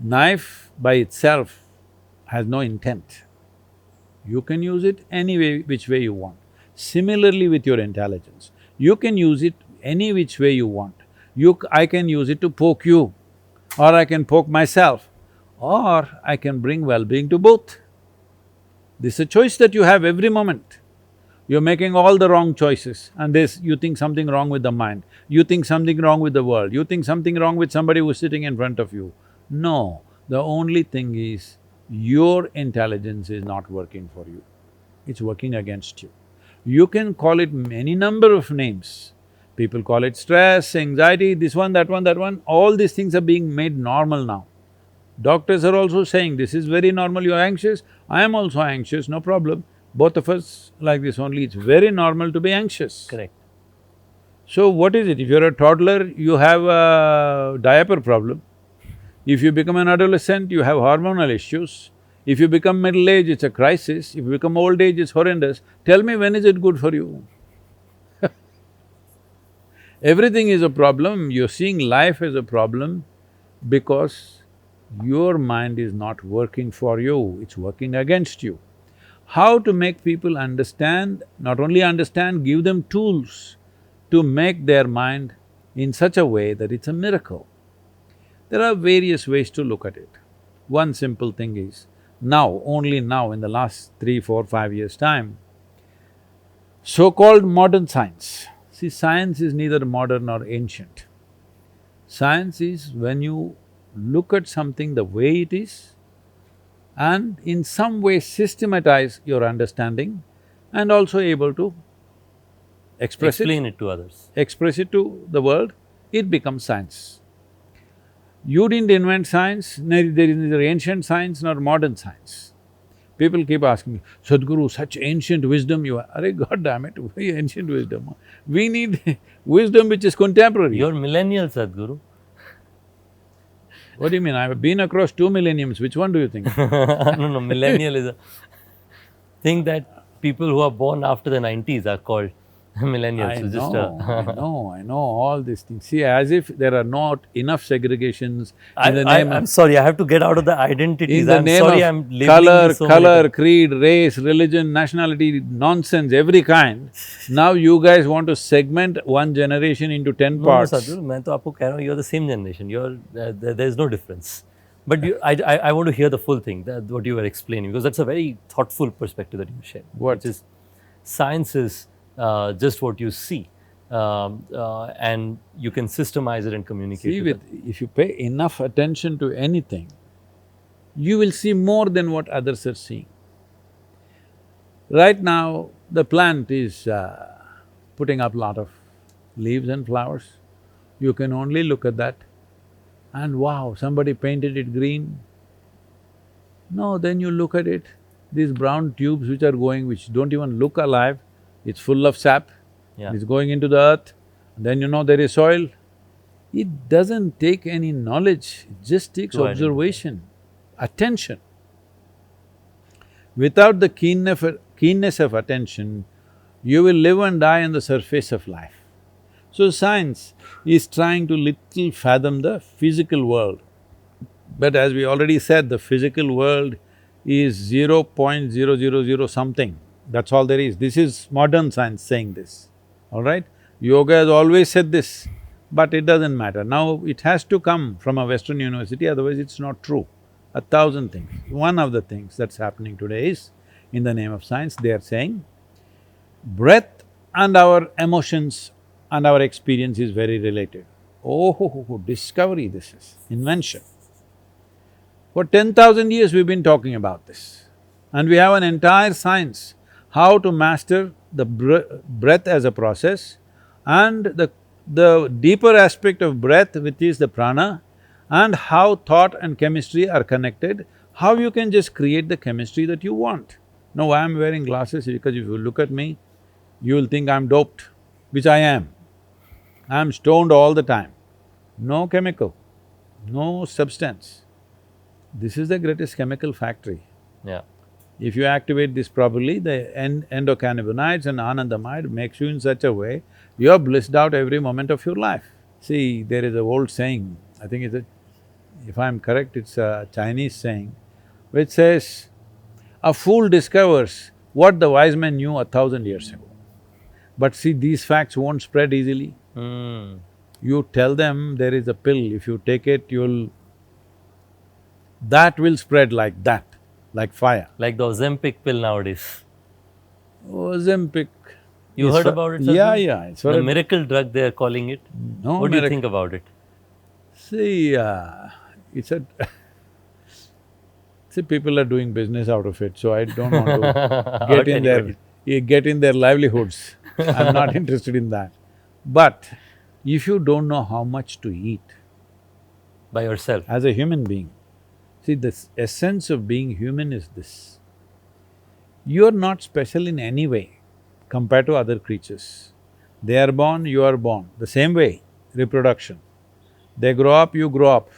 knife by itself has no intent. You can use it any way, which way you want. Similarly with your intelligence, you can use it any which way you want. I can use it to poke you, or I can poke myself, or I can bring well-being to both. This is a choice that you have every moment. You're making all the wrong choices and you think something wrong with the mind, you think something wrong with the world, you think something wrong with somebody who's sitting in front of you. No, the only thing is, your intelligence is not working for you, it's working against you. You can call it any number of names. People call it stress, anxiety, this one, that one, that one, all these things are being made normal now. Doctors are also saying, this is very normal, you're anxious, I am also anxious, no problem. Both of us like this only, it's very normal to be anxious. Correct. So what is it? If you're a toddler, you have a diaper problem. If you become an adolescent, you have hormonal issues. If you become middle age, it's a crisis. If you become old age, it's horrendous. Tell me, when is it good for you? Everything is a problem. You're seeing life as a problem because your mind is not working for you, it's working against you. How to make people understand, not only understand, give them tools to make their mind in such a way that it's a miracle. There are various ways to look at it. One simple thing is, now, only now, in the last 3, 4, 5 years' time, so-called modern science. See, science is neither modern nor ancient. Science is when you look at something the way it is and in some way systematize your understanding and also able to express Explain it to others. express it to the world, it becomes science. You didn't invent science, there is neither ancient science nor modern science. People keep asking me, Sadhguru, such ancient wisdom you have. Arey, God damn it, very ancient wisdom. We need wisdom which is contemporary. You're millennial, Sadhguru. What do you mean? I've been across 2 millenniums, which one do you think? No, millennial is a thing that people who are born after the 90s are called. Millennials, we just I know all these things. See, as if there are not enough segregations in the name I'm of… sorry, I have to get out of the identities. In the I'm name sorry, of I'm labeling you so many color, times. creed, race, religion, nationality, nonsense, every kind. Now you guys want to segment one generation into 10 No, no, parts. Sadhguru, मैं तो आपको कह रहा हूँ, you're the same generation. There is no difference. But I want to hear the full thing, that what you were explaining, because that's a very thoughtful perspective that you shared, What? which is science is just what you see, and you can systemize it and communicate See, with if you pay enough attention to anything, you will see more than what others are seeing. Right now, the plant is putting up a lot of leaves and flowers. You can only look at that and wow, somebody painted it green. No, then you look at it, these brown tubes which are going, which don't even look alive, it's full of sap, Yeah. it's going into the earth, then you know there is soil. It doesn't take any knowledge, it just takes To identify. observation, attention. Without the keenness of attention, you will live and die on the surface of life. So science is trying to little fathom the physical world. But as we already said, the physical world is 0.000 something, that's all there is. This is modern science saying this, all right? Yoga has always said this, but it doesn't matter. Now it has to come from a Western university, otherwise it's not true. 1,000 things. One of the things that's happening today is, in the name of science, they are saying, breath and our emotions and our experience is very related. Oh, discovery this is, invention. For 10,000 years we've been talking about this. And we have an entire science, how to master the breath as a process and the deeper aspect of breath, which is the prana, and how thought and chemistry are connected, how you can just create the chemistry that you want. No, why I'm wearing glasses because if you look at me, you will think I'm doped, which I am. I'm stoned all the time. No chemical, no substance. This is the greatest chemical factory. Yeah. If you activate this properly, the endocannabinoids and anandamide makes you in such a way, you're blissed out every moment of your life. See, there is an old saying, I think if I'm correct, it's a Chinese saying, which says, a fool discovers what the wise men knew 1,000 years ago. But see, these facts won't spread easily. You tell them there is a pill, if you take it, that will spread like that, like fire. Like the Ozempic pill nowadays. Ozempic… You heard about it, Yeah, Sadhguru? yeah, it's for The a… miracle drug they are calling it. No What do you miracle. think about it? See, it's a… See, people are doing business out of it, so I don't want to get in their livelihoods. I'm not interested in that. But if you don't know how much to eat By yourself. as a human being, see, the essence of being human is this. You're not special in any way compared to other creatures. They are born, you are born. The same way, reproduction. They grow up, you grow up.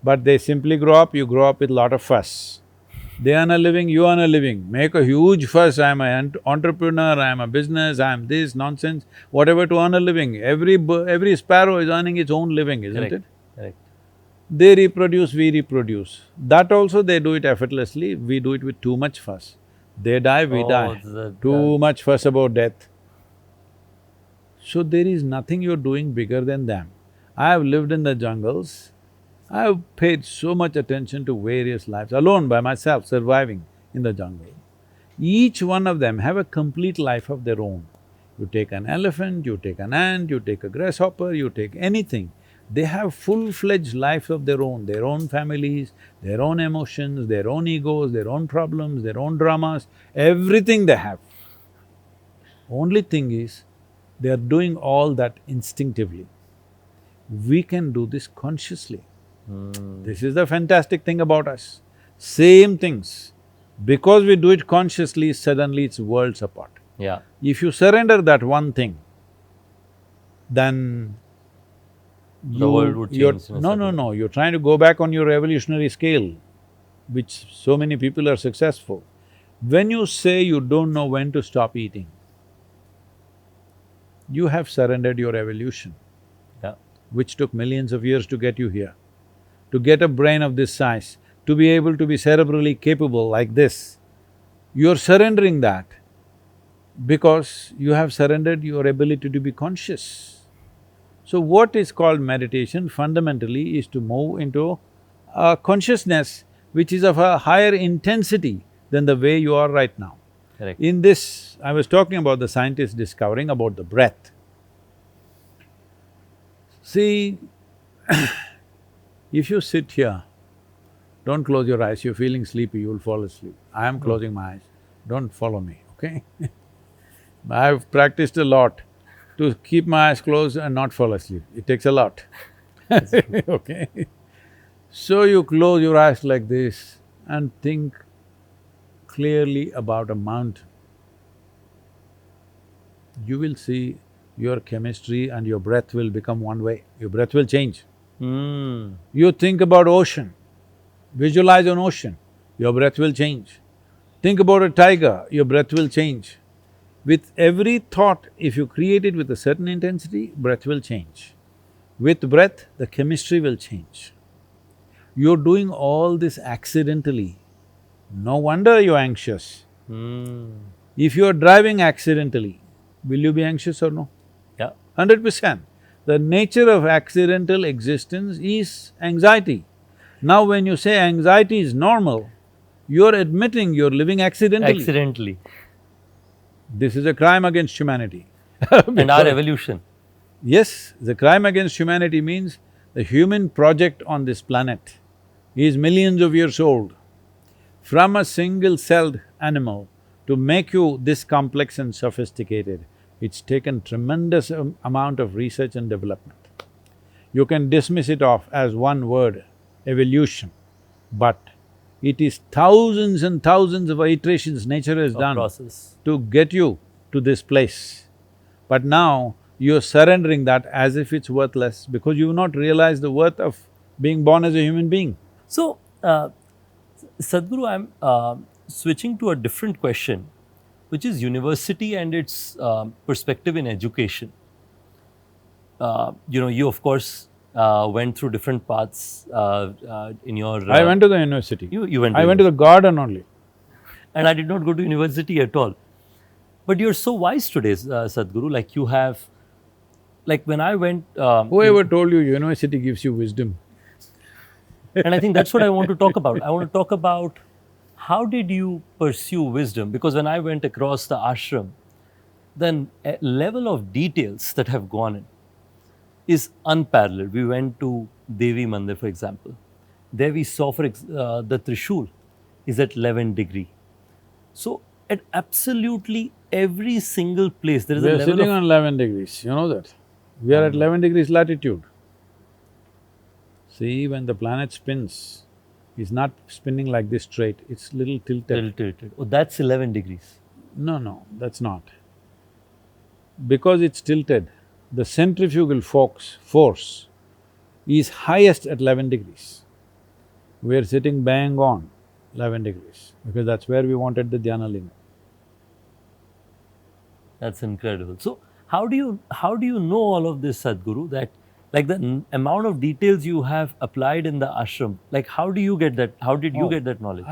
But they simply grow up, you grow up with lot of fuss. They earn a living, you earn a living. Make a huge fuss, I'm an entrepreneur, I'm a business, I'm this, nonsense, whatever to earn a living. Every sparrow is earning its own living, isn't Correct. it? Correct. They reproduce, we reproduce. That also they do it effortlessly, we do it with too much fuss. They die, we die. Too much fuss about death. So there is nothing you're doing bigger than them. I have lived in the jungles, I have paid so much attention to various lives, alone by myself, surviving in the jungle. Each one of them have a complete life of their own. You take an elephant, you take an ant, you take a grasshopper, you take anything, they have full-fledged life of their own families, their own emotions, their own egos, their own problems, their own dramas, everything they have. Only thing is, they are doing all that instinctively. We can do this consciously. This is the fantastic thing about us. Same things. Because we do it consciously, suddenly it's worlds apart. Yeah. If you surrender that one thing, then The world would change. No, you're trying to go back on your evolutionary scale, which so many people are successful. When you say you don't know when to stop eating, you have surrendered your evolution, Yeah. which took millions of years to get you here. To get a brain of this size, to be able to be cerebrally capable like this, you're surrendering that because you have surrendered your ability to be conscious. So what is called meditation fundamentally is to move into a consciousness which is of a higher intensity than the way you are right now. Correct. In this, I was talking about the scientists discovering about the breath. See, if you sit here, don't close your eyes, you're feeling sleepy, you'll fall asleep. I am closing my eyes, don't follow me, okay? I've practiced a lot to keep my eyes closed and not fall asleep. It takes a lot, okay? So you close your eyes like this and think clearly about a mountain. You will see your chemistry and your breath will become one way, your breath will change. You think about ocean, visualize an ocean, your breath will change. Think about a tiger, your breath will change. With every thought, if you create it with a certain intensity, breath will change. With breath, the chemistry will change. You're doing all this accidentally. No wonder you're anxious. If you're driving accidentally, will you be anxious or no? Yeah. 100%. The nature of accidental existence is anxiety. Now when you say anxiety is normal, you're admitting you're living accidentally. Accidentally. This is a crime against humanity. And our evolution. Yes, the crime against humanity means the human project on this planet is millions of years old. From a single-celled animal to make you this complex and sophisticated, it's taken tremendous amount of research and development. You can dismiss it off as one word, evolution, but it is thousands and thousands of iterations nature has done Process. to get you to this place. But now, you're surrendering that as if it's worthless because you've not realized the worth of being born as a human being. So, Sadhguru, I'm switching to a different question, which is university and its perspective in education. You of course went through different paths in your… I went to the university. You went to… I went to the garden only. And I did not go to university at all. But you're so wise today, Sadhguru, like you have… Like when I went… Whoever told you university gives you wisdom? And I think that's what I want to talk about. I want to talk about how did you pursue wisdom? Because when I went across the ashram, then a level of details that have gone in is unparalleled. We went to Devi Mandir, for example. There we saw the Trishul is at 11 degree. So at absolutely every single place there is We a are level sitting of… on 11 degrees, you know that? We are at 11 degrees latitude. See, when the planet spins, it's not spinning like this straight, it's little tilted. tilted. Oh, that's 11 degrees. No, that's not. Because it's tilted, the centrifugal force is highest at 11 degrees. We are sitting bang on 11 degrees because that's where we wanted the Dhyana Linga. That's incredible. So how do you know all of this, Sadhguru, that like the amount of details you have applied in the ashram, like how do you get that, how did you get that knowledge?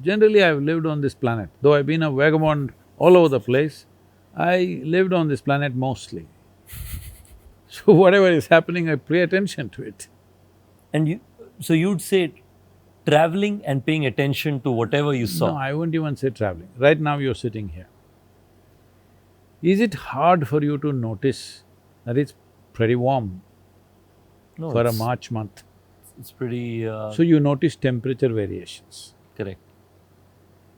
Generally I've lived on this planet. Though I've been a vagabond all over the place, I lived on this planet mostly. So whatever is happening, I pay attention to it. And so you'd say traveling and paying attention to whatever you saw. No, I wouldn't even say traveling. Right now you're sitting here. Is it hard for you to notice that it's pretty warm No, for a March month? It's pretty… So you notice temperature variations. correct.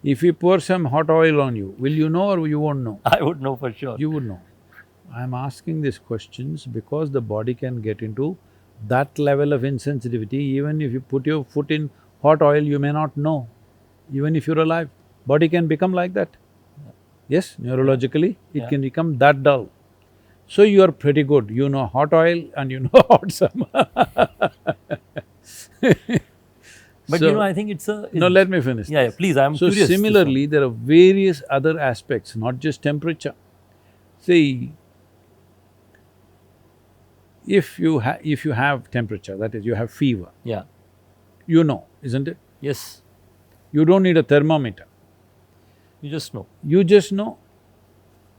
If we pour some hot oil on you, will you know or you won't know? I would know for sure. You would know. I'm asking these questions because the body can get into that level of insensitivity. Even if you put your foot in hot oil, you may not know, even if you're alive. Body can become like that. Yes, neurologically, it can become that dull. So you are pretty good, you know hot oil and you know hot summer. But So- I think it's a… No, let me finish. Yeah, please, I'm So curious. similarly, there are various other aspects, not just temperature. See, if you have temperature, that is, you have fever, Yeah. you know, isn't it? Yes. You don't need a thermometer. You just know. You just know.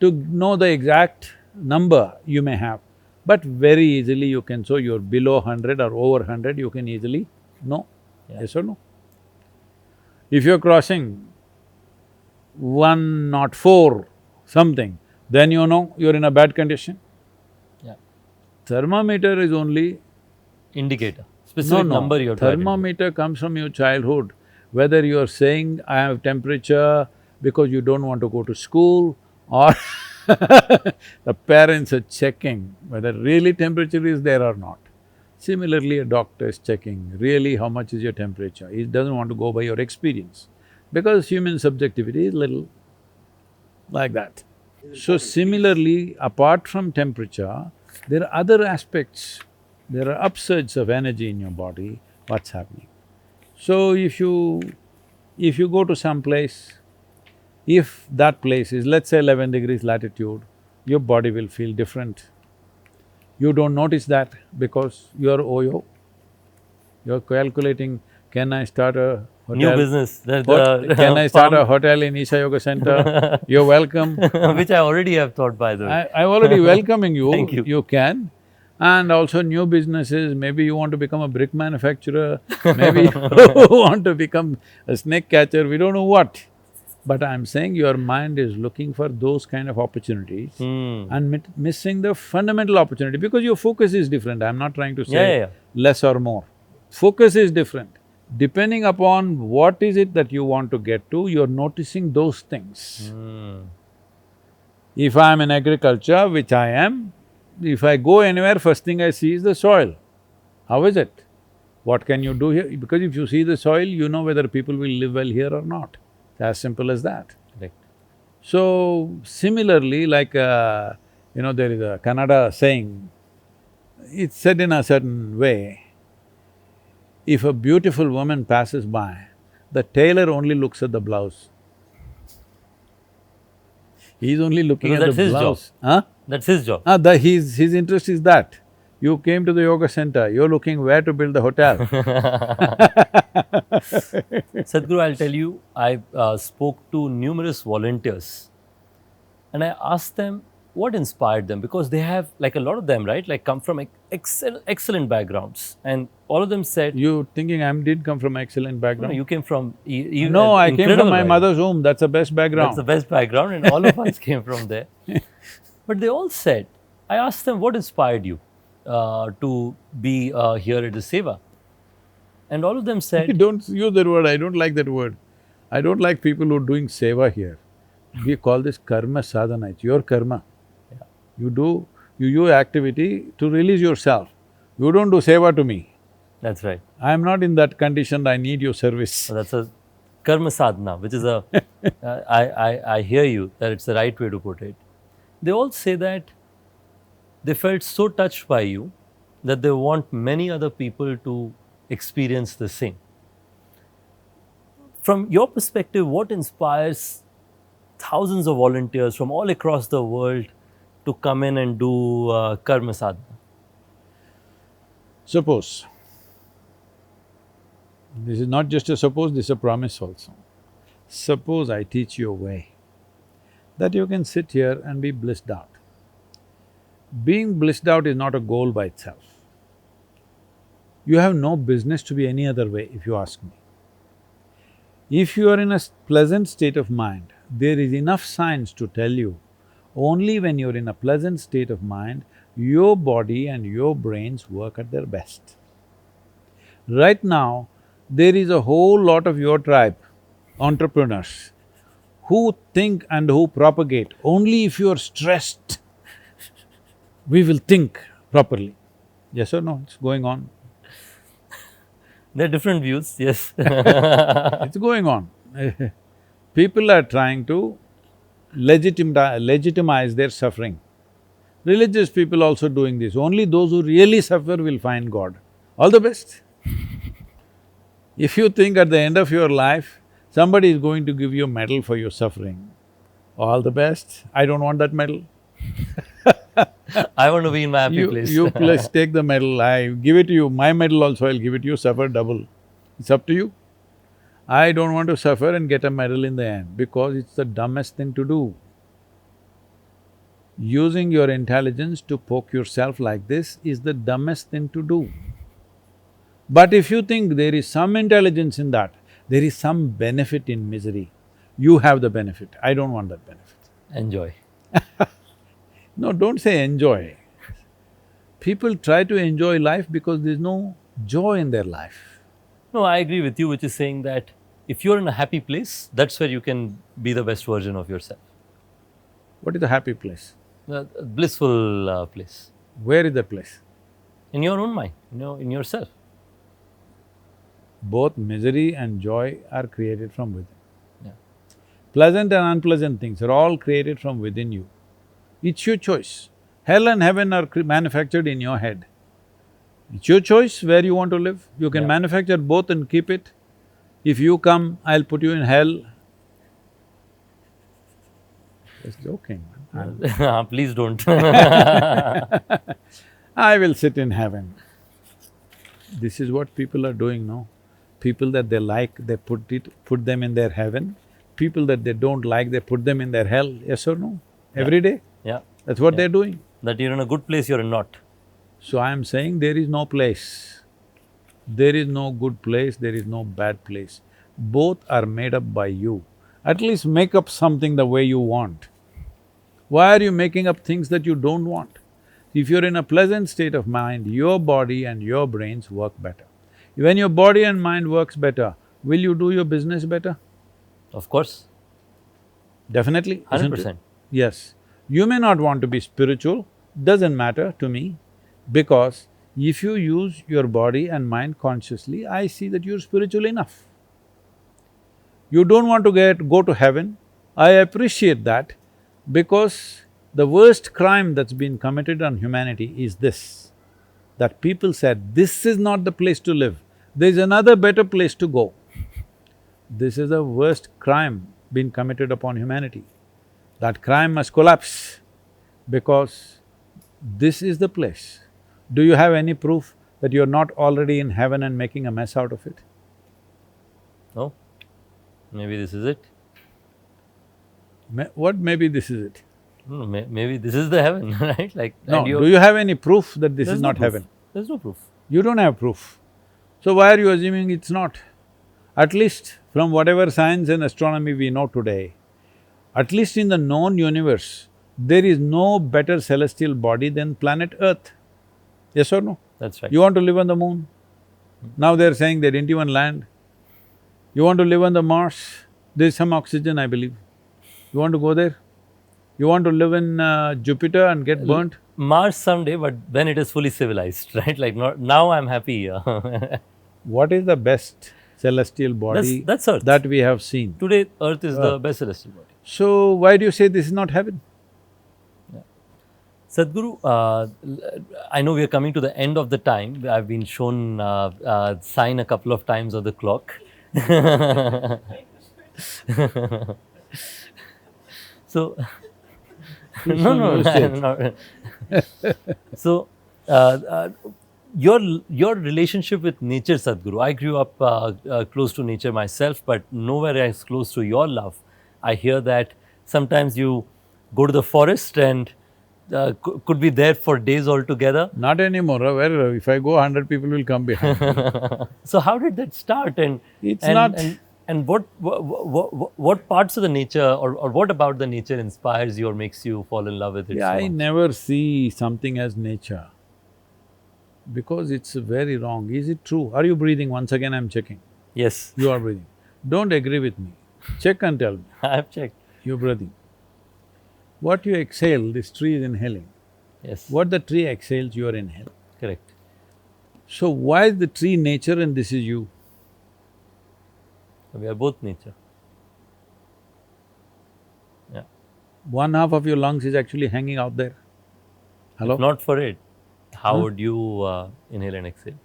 To know the exact number you may have, but very easily you can, so you're below 100 or over 100, you can easily know, Yeah. yes or no? If you're crossing 104 something, then you know you're in a bad condition. Yeah. Thermometer is only… Indicator. No, Specific no. number you have to identify. Thermometer comes from your childhood. Whether you're saying, I have temperature because you don't want to go to school, or the parents are checking whether really temperature is there or not. Similarly, a doctor is checking, really how much is your temperature. He doesn't want to go by your experience, because human subjectivity is little like that. So similarly, apart from temperature, there are other aspects. There are upsurges of energy in your body, what's happening. So if you go to some place, if that place is, let's say, 11 degrees latitude, your body will feel different. You don't notice that because you're OYO. You're calculating, can I start a New hotel? business. Can I start a hotel in Isha Yoga Center? You're welcome. Which I already have thought, by the way. I'm already welcoming you. Thank you. You can. And also new businesses, maybe you want to become a brick manufacturer, maybe you want to become a snake catcher, we don't know what. But I'm saying your mind is looking for those kind of opportunities and missing the fundamental opportunity, because your focus is different. I'm not trying to say Yeah, yeah, yeah. less or more. Focus is different. Depending upon what is it that you want to get to, you're noticing those things. If I'm in agriculture, which I am, if I go anywhere, first thing I see is the soil. How is it? What can you do here? Because if you see the soil, you know whether people will live well here or not. It's as simple as that. Correct. So, similarly, like, there is a Kannada saying, it's said in a certain way, if a beautiful woman passes by, the tailor only looks at the blouse. He's only looking Because at the that's his job. blouse. Huh? That's his job. His interest is that. You came to the yoga center, you're looking where to build the hotel. Sadhguru, I'll tell you, I spoke to numerous volunteers and I asked them what inspired them, because they have, like a lot of them, right, like come from excellent backgrounds, and all of them said… You thinking I did come from excellent No, background? you came from… No, I came from incredible my background. mother's womb, that's the best background. That's the best background, and all of us came from there. But they all said, I asked them, what inspired you to be here at the Seva? And all of them said… Don't use that word, I don't like that word. I don't like people who are doing seva here. We call this karma sadhana, it's your karma. You do your activity to release yourself. You don't do seva to me. That's right. I'm not in that condition, I need your service. So that's a karma sadhana, which is a… I hear you, that it's the right way to put it. They all say that they felt so touched by you that they want many other people to experience the same. From your perspective, what inspires thousands of volunteers from all across the world to come in and do karma sadhana? Suppose, this is not just a suppose, this is a promise also. Suppose I teach you a way that you can sit here and be blissed out. Being blissed out is not a goal by itself. You have no business to be any other way, if you ask me. If you are in a pleasant state of mind, there is enough science to tell you, only when you're in a pleasant state of mind, your body and your brains work at their best. Right now, there is a whole lot of your tribe, entrepreneurs, who think and who propagate, only if you're stressed, we will think properly. Yes or no? It's going on. There are different views, yes. It's going on. People are trying to legitimize their suffering. Religious people also doing this. Only those who really suffer will find God. All the best. If you think at the end of your life, somebody is going to give you a medal for your suffering, all the best. I don't want that medal. I want to be in my happy place. You plus take the medal, I give it to you, my medal also I'll give it to you, suffer double. It's up to you. I don't want to suffer and get a medal in the end because it's the dumbest thing to do. Using your intelligence to poke yourself like this is the dumbest thing to do. But if you think there is some intelligence in that, there is some benefit in misery, you have the benefit. I don't want that benefit. Enjoy. No, don't say enjoy. People try to enjoy life because there's no joy in their life. No, I agree with you, which is saying that if you're in a happy place, that's where you can be the best version of yourself. What is a happy place? A blissful place. Where is that place? In your own mind, in yourself. Both misery and joy are created from within. Yeah. Pleasant and unpleasant things are all created from within you. It's your choice. Hell and heaven are manufactured in your head. It's your choice where you want to live. You can manufacture both and keep it. If you come, I'll put you in hell. Just joking, man. Please don't. I will sit in heaven. This is what people are doing now. People that they like, they put them in their heaven. People that they don't like, they put them in their hell, yes or no? Every day? Yeah. That's what they're doing. That you're in a good place, you're in not. So I am saying there is no place. There is no good place, there is no bad place. Both are made up by you. At least make up something the way you want. Why are you making up things that you don't want? If you're in a pleasant state of mind, your body and your brains work better. When your body and mind works better, will you do your business better? Of course. Definitely, isn't it? 100%. Yes. You may not want to be spiritual, doesn't matter to me, because if you use your body and mind consciously, I see that you're spiritual enough. You don't want to go to heaven, I appreciate that, because the worst crime that's been committed on humanity is this, that people said, this is not the place to live, there's another better place to go. This is the worst crime been committed upon humanity. That crime must collapse because this is the place. Do you have any proof that you're not already in heaven and making a mess out of it? No? Maybe this is it. What maybe this is it? No, maybe this is the heaven, right? Like, No, do you have any proof that this there's is no not proof. heaven? There's no proof. You don't have proof. So why are you assuming it's not? At least from whatever science and astronomy we know today, at least in the known universe, there is no better celestial body than planet Earth. Yes or no? That's right. You want to live on the moon? Now they're saying they didn't even land. You want to live on the Mars? There's some oxygen, I believe. You want to go there? You want to live in Jupiter and get burnt? Mars someday, but when it is fully civilized, right? Like now I'm happy. What is the best celestial body That's Earth. that we have seen? Today, Earth is the best celestial body. So, why do you say this is not heaven? Sadhguru, I know we are coming to the end of the time. I've been shown sign a couple of times on the clock. So, no. So, your relationship with nature, Sadhguru. I grew up close to nature myself, but nowhere as close to your love. I hear that sometimes you go to the forest and could be there for days altogether. Not anymore. Where if I go, 100 people will come behind me. So how did that start? And what parts of the nature or what about the nature inspires you or makes you fall in love with it? Yeah, so I much? never see something as nature because it's very wrong. Is it true? Are you breathing? Once again, I'm checking. Yes, You are breathing. Don't agree with me. Check and tell me. I have checked. You're breathing. What you exhale, this tree is inhaling. Yes, What the tree exhales, you are inhaling. correct. So why is the tree nature and this is you? We are both nature. Yeah. One half of your lungs is actually hanging out there. Hello? If not for it, how would you inhale and exhale?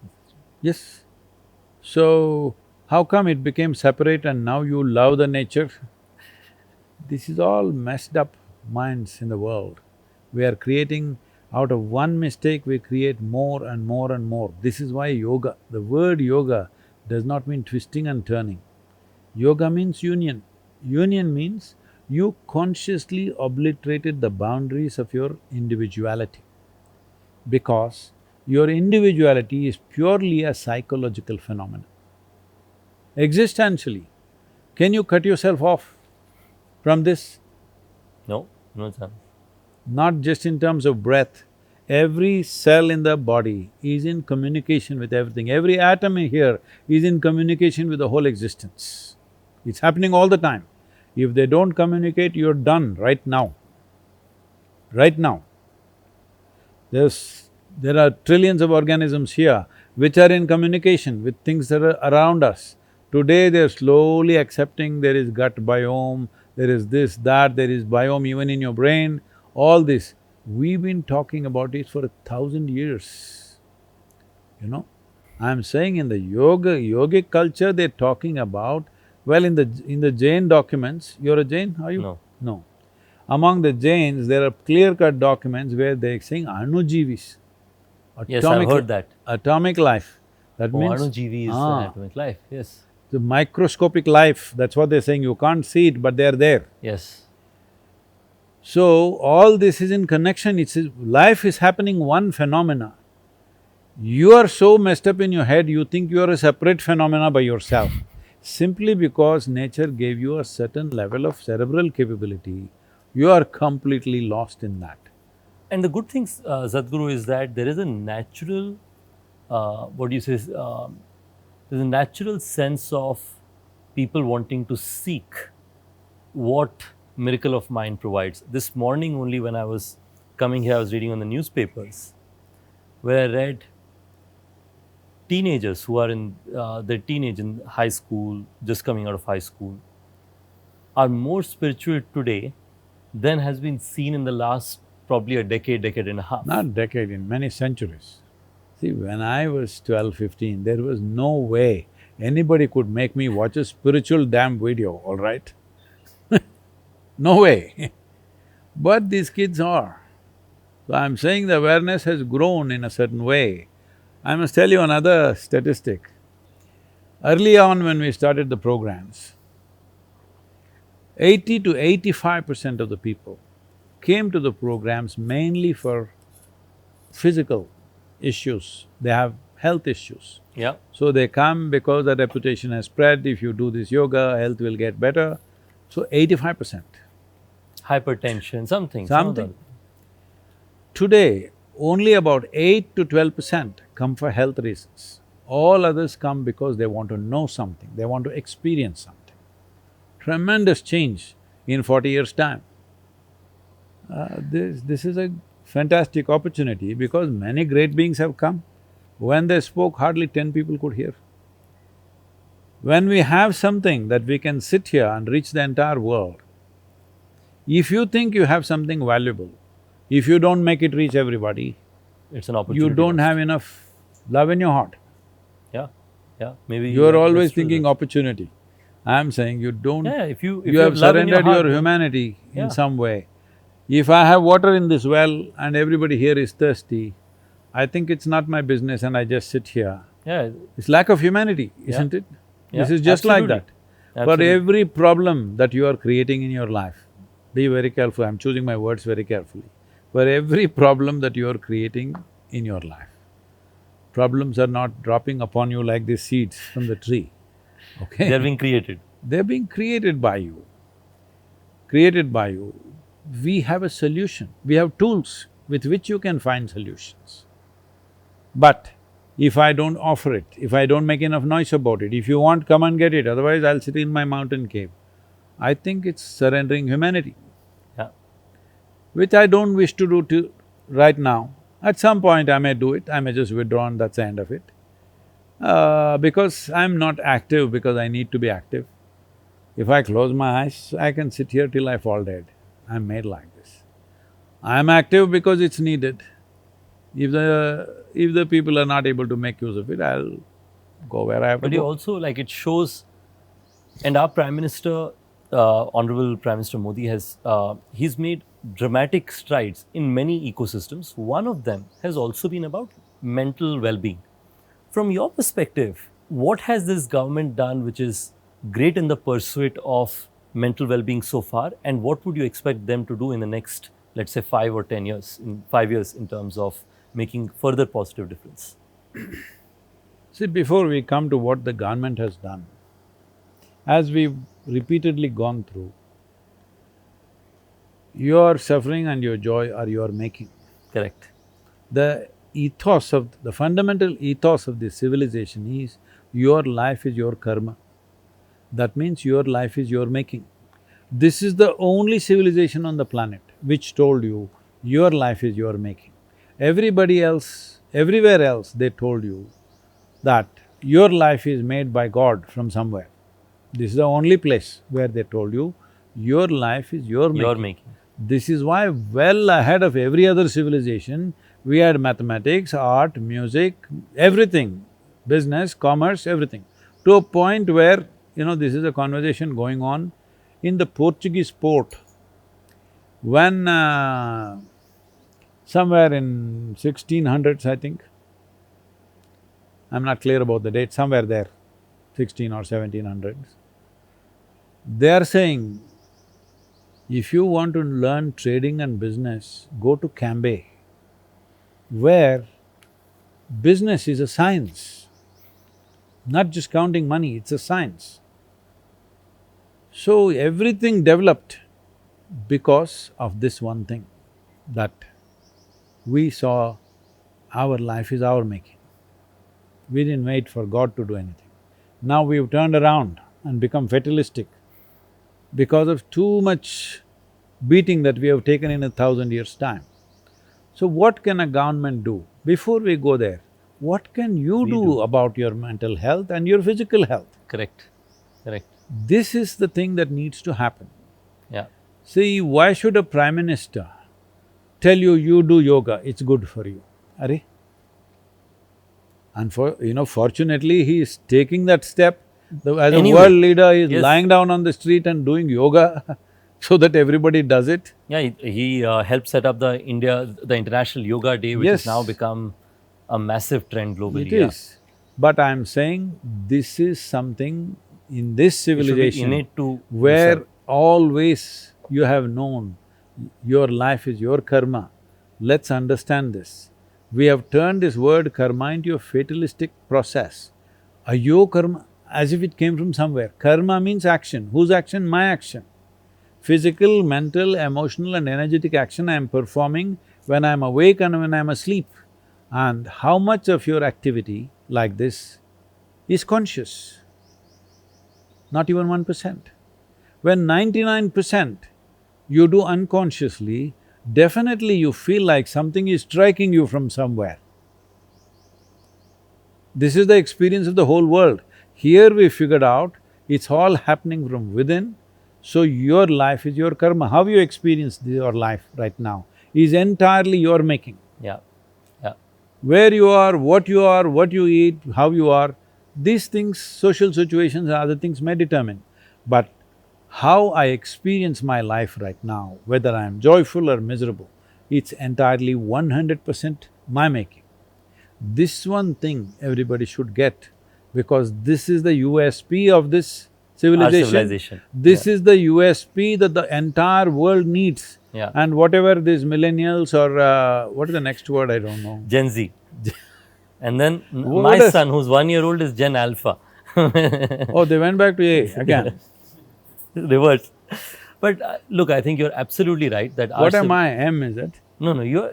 Yes. So, how come it became separate and now you love the nature? This is all messed up minds in the world. We are creating, out of one mistake we create more and more and more. This is why yoga, the word yoga does not mean twisting and turning. Yoga means union. Union means you consciously obliterated the boundaries of your individuality, because your individuality is purely a psychological phenomenon. Existentially, can you cut yourself off from this? No, no chance. Not just in terms of breath. Every cell in the body is in communication with everything. Every atom in here is in communication with the whole existence. It's happening all the time. If they don't communicate, you're done right now. Right now. There are trillions of organisms here which are in communication with things that are around us. Today they're slowly accepting there is gut biome, there is this, that, there is biome even in your brain, all this. We've been talking about it for 1,000 years, you know. I'm saying in the yogic culture they're talking about, well, in the Jain documents, you're a Jain, are you? No. No. Among the Jains, there are clear-cut documents where they're saying anujivis, Yes, I've atomic… heard that. atomic life. That Oh, means… Anujeevi is atomic life, yes. the microscopic life, that's what they're saying, you can't see it, but they're there. Yes. So, all this is in connection, life is happening one phenomena. You are so messed up in your head, you think you are a separate phenomena by yourself. Simply because nature gave you a certain level of cerebral capability, you are completely lost in that. And the good thing, Sadhguru, is that there is a natural, what do you say, there's a natural sense of people wanting to seek what Miracle of Mind provides. This morning only when I was coming here, I was reading on the newspapers where I read teenagers who are in their teenage in high school, just coming out of high school, are more spiritual today than has been seen in the last probably a decade, decade and a half. Not decade, in many centuries. See, when I was 12, 15, there was no way anybody could make me watch a spiritual damn video, all right? No way. But these kids are. So I'm saying the awareness has grown in a certain way. I must tell you another statistic. Early on when we started the programs, 80 to 85% of the people came to the programs mainly for physical issues, they have health issues. Yeah. So they come because the reputation has spread, if you do this yoga, health will get better. So 85%. Hypertension, something. Something. Today, only about 8 to 12% come for health reasons. All others come because they want to know something, they want to experience something. Tremendous change in 40 years' time. This is a fantastic opportunity because many great beings have come. When they spoke, hardly 10 people could hear. When we have something that we can sit here and reach the entire world, if you think you have something valuable, if you don't make it reach everybody, it's an opportunity. you don't lost. have enough love in your heart. Yeah, yeah, maybe… You are always that's true. thinking opportunity. I'm saying you don't… Yeah, if you have love in surrendered heart, your humanity Yeah. in some way. If I have water in this well and everybody here is thirsty, I think it's not my business and I just sit here. Yeah, It's lack of humanity, isn't it? Yeah, This is just like absolutely. that. For every problem that you are creating in your life, be very careful, I'm choosing my words very carefully. For every problem that you are creating in your life, problems are not dropping upon you like these seeds from the tree, okay? they're being created. They're being created by you. Created by you. We have a solution, we have tools with which you can find solutions. But if I don't offer it, if I don't make enough noise about it, if you want, come and get it, otherwise I'll sit in my mountain cave. I think it's surrendering humanity, Yeah. which I don't wish to do right now. At some point I may do it, I may just withdraw and that's the end of it. Because I'm not active because I need to be active. If I close my eyes, I can sit here till I fall dead. I'm made like this. I'm active because it's needed. If the people are not able to make use of it, I'll go where I have to But you go. also, like, it shows, and our Prime Minister, Honorable Prime Minister Modi has, he's made dramatic strides in many ecosystems. One of them has also been about mental well being. From your perspective, what has this government done which is great in the pursuit of mental well being so far, and what would you expect them to do in the next, let's say, 5 or 10 years, in 5 years, in terms of making further positive difference? See, before we come to what the government has done, as we've repeatedly gone through, your suffering and your joy are your making. Correct. The fundamental ethos of this civilization is your life is your karma. That means your life is your making. This is the only civilization on the planet which told you your life is your making. Everybody else, everywhere else, they told you that your life is made by God from somewhere. This is the only place where they told you your life is your making. Your making. This is why well ahead of every other civilization, we had mathematics, art, music, everything, business, commerce, everything. To a point where, this is a conversation going on in the Portuguese port. When somewhere in 1600s, I think, I'm not clear about the date, somewhere there, 16 or 1700s, they are saying, if you want to learn trading and business, go to Cambay, where business is a science, not just counting money, it's a science. So everything developed because of this one thing, that we saw our life is our making. We didn't wait for God to do anything. Now we've turned around and become fatalistic because of too much beating that we have taken in 1,000 years' time. So what can a government do? Before we go there, what can you do about your mental health and your physical health? Correct. Correct. This is the thing that needs to happen. Yeah. See, why should a prime minister tell you, you do yoga, it's good for you? Arey? And fortunately, he is taking that step. As a world leader, he is lying down on the street and doing yoga so that everybody does it. Yeah, he helped set up the International Yoga Day, which has now become a massive trend globally. It is. But I'm saying this is something in this civilization where always you have known your life is your karma. Let's understand this. We have turned this word karma into a fatalistic process. Ayo karma, as if it came from somewhere. Karma means action. Whose action? My action. Physical, mental, emotional and energetic action I am performing when I am awake and when I am asleep. And how much of your activity like this is conscious? Not even 1%. When 99% you do unconsciously, definitely you feel like something is striking you from somewhere. This is the experience of the whole world. Here we figured out it's all happening from within, so your life is your karma. How you experience your life right now is entirely your making. Yeah, yeah. Where you are, what you eat, how you are, these things, social situations and other things may determine. But how I experience my life right now, whether I am joyful or miserable, it's entirely 100% my making. This one thing everybody should get, because this is the USP of this civilization. Our civilization. This is the USP that the entire world needs. Yeah. And whatever these millennials or what is the next word, I don't know. Gen Z. And then my son, who's 1 year old, is Gen Alpha. Oh, they went back to A again. Reverse. But look, I think you're absolutely right that What am I? M, is it? No, you're…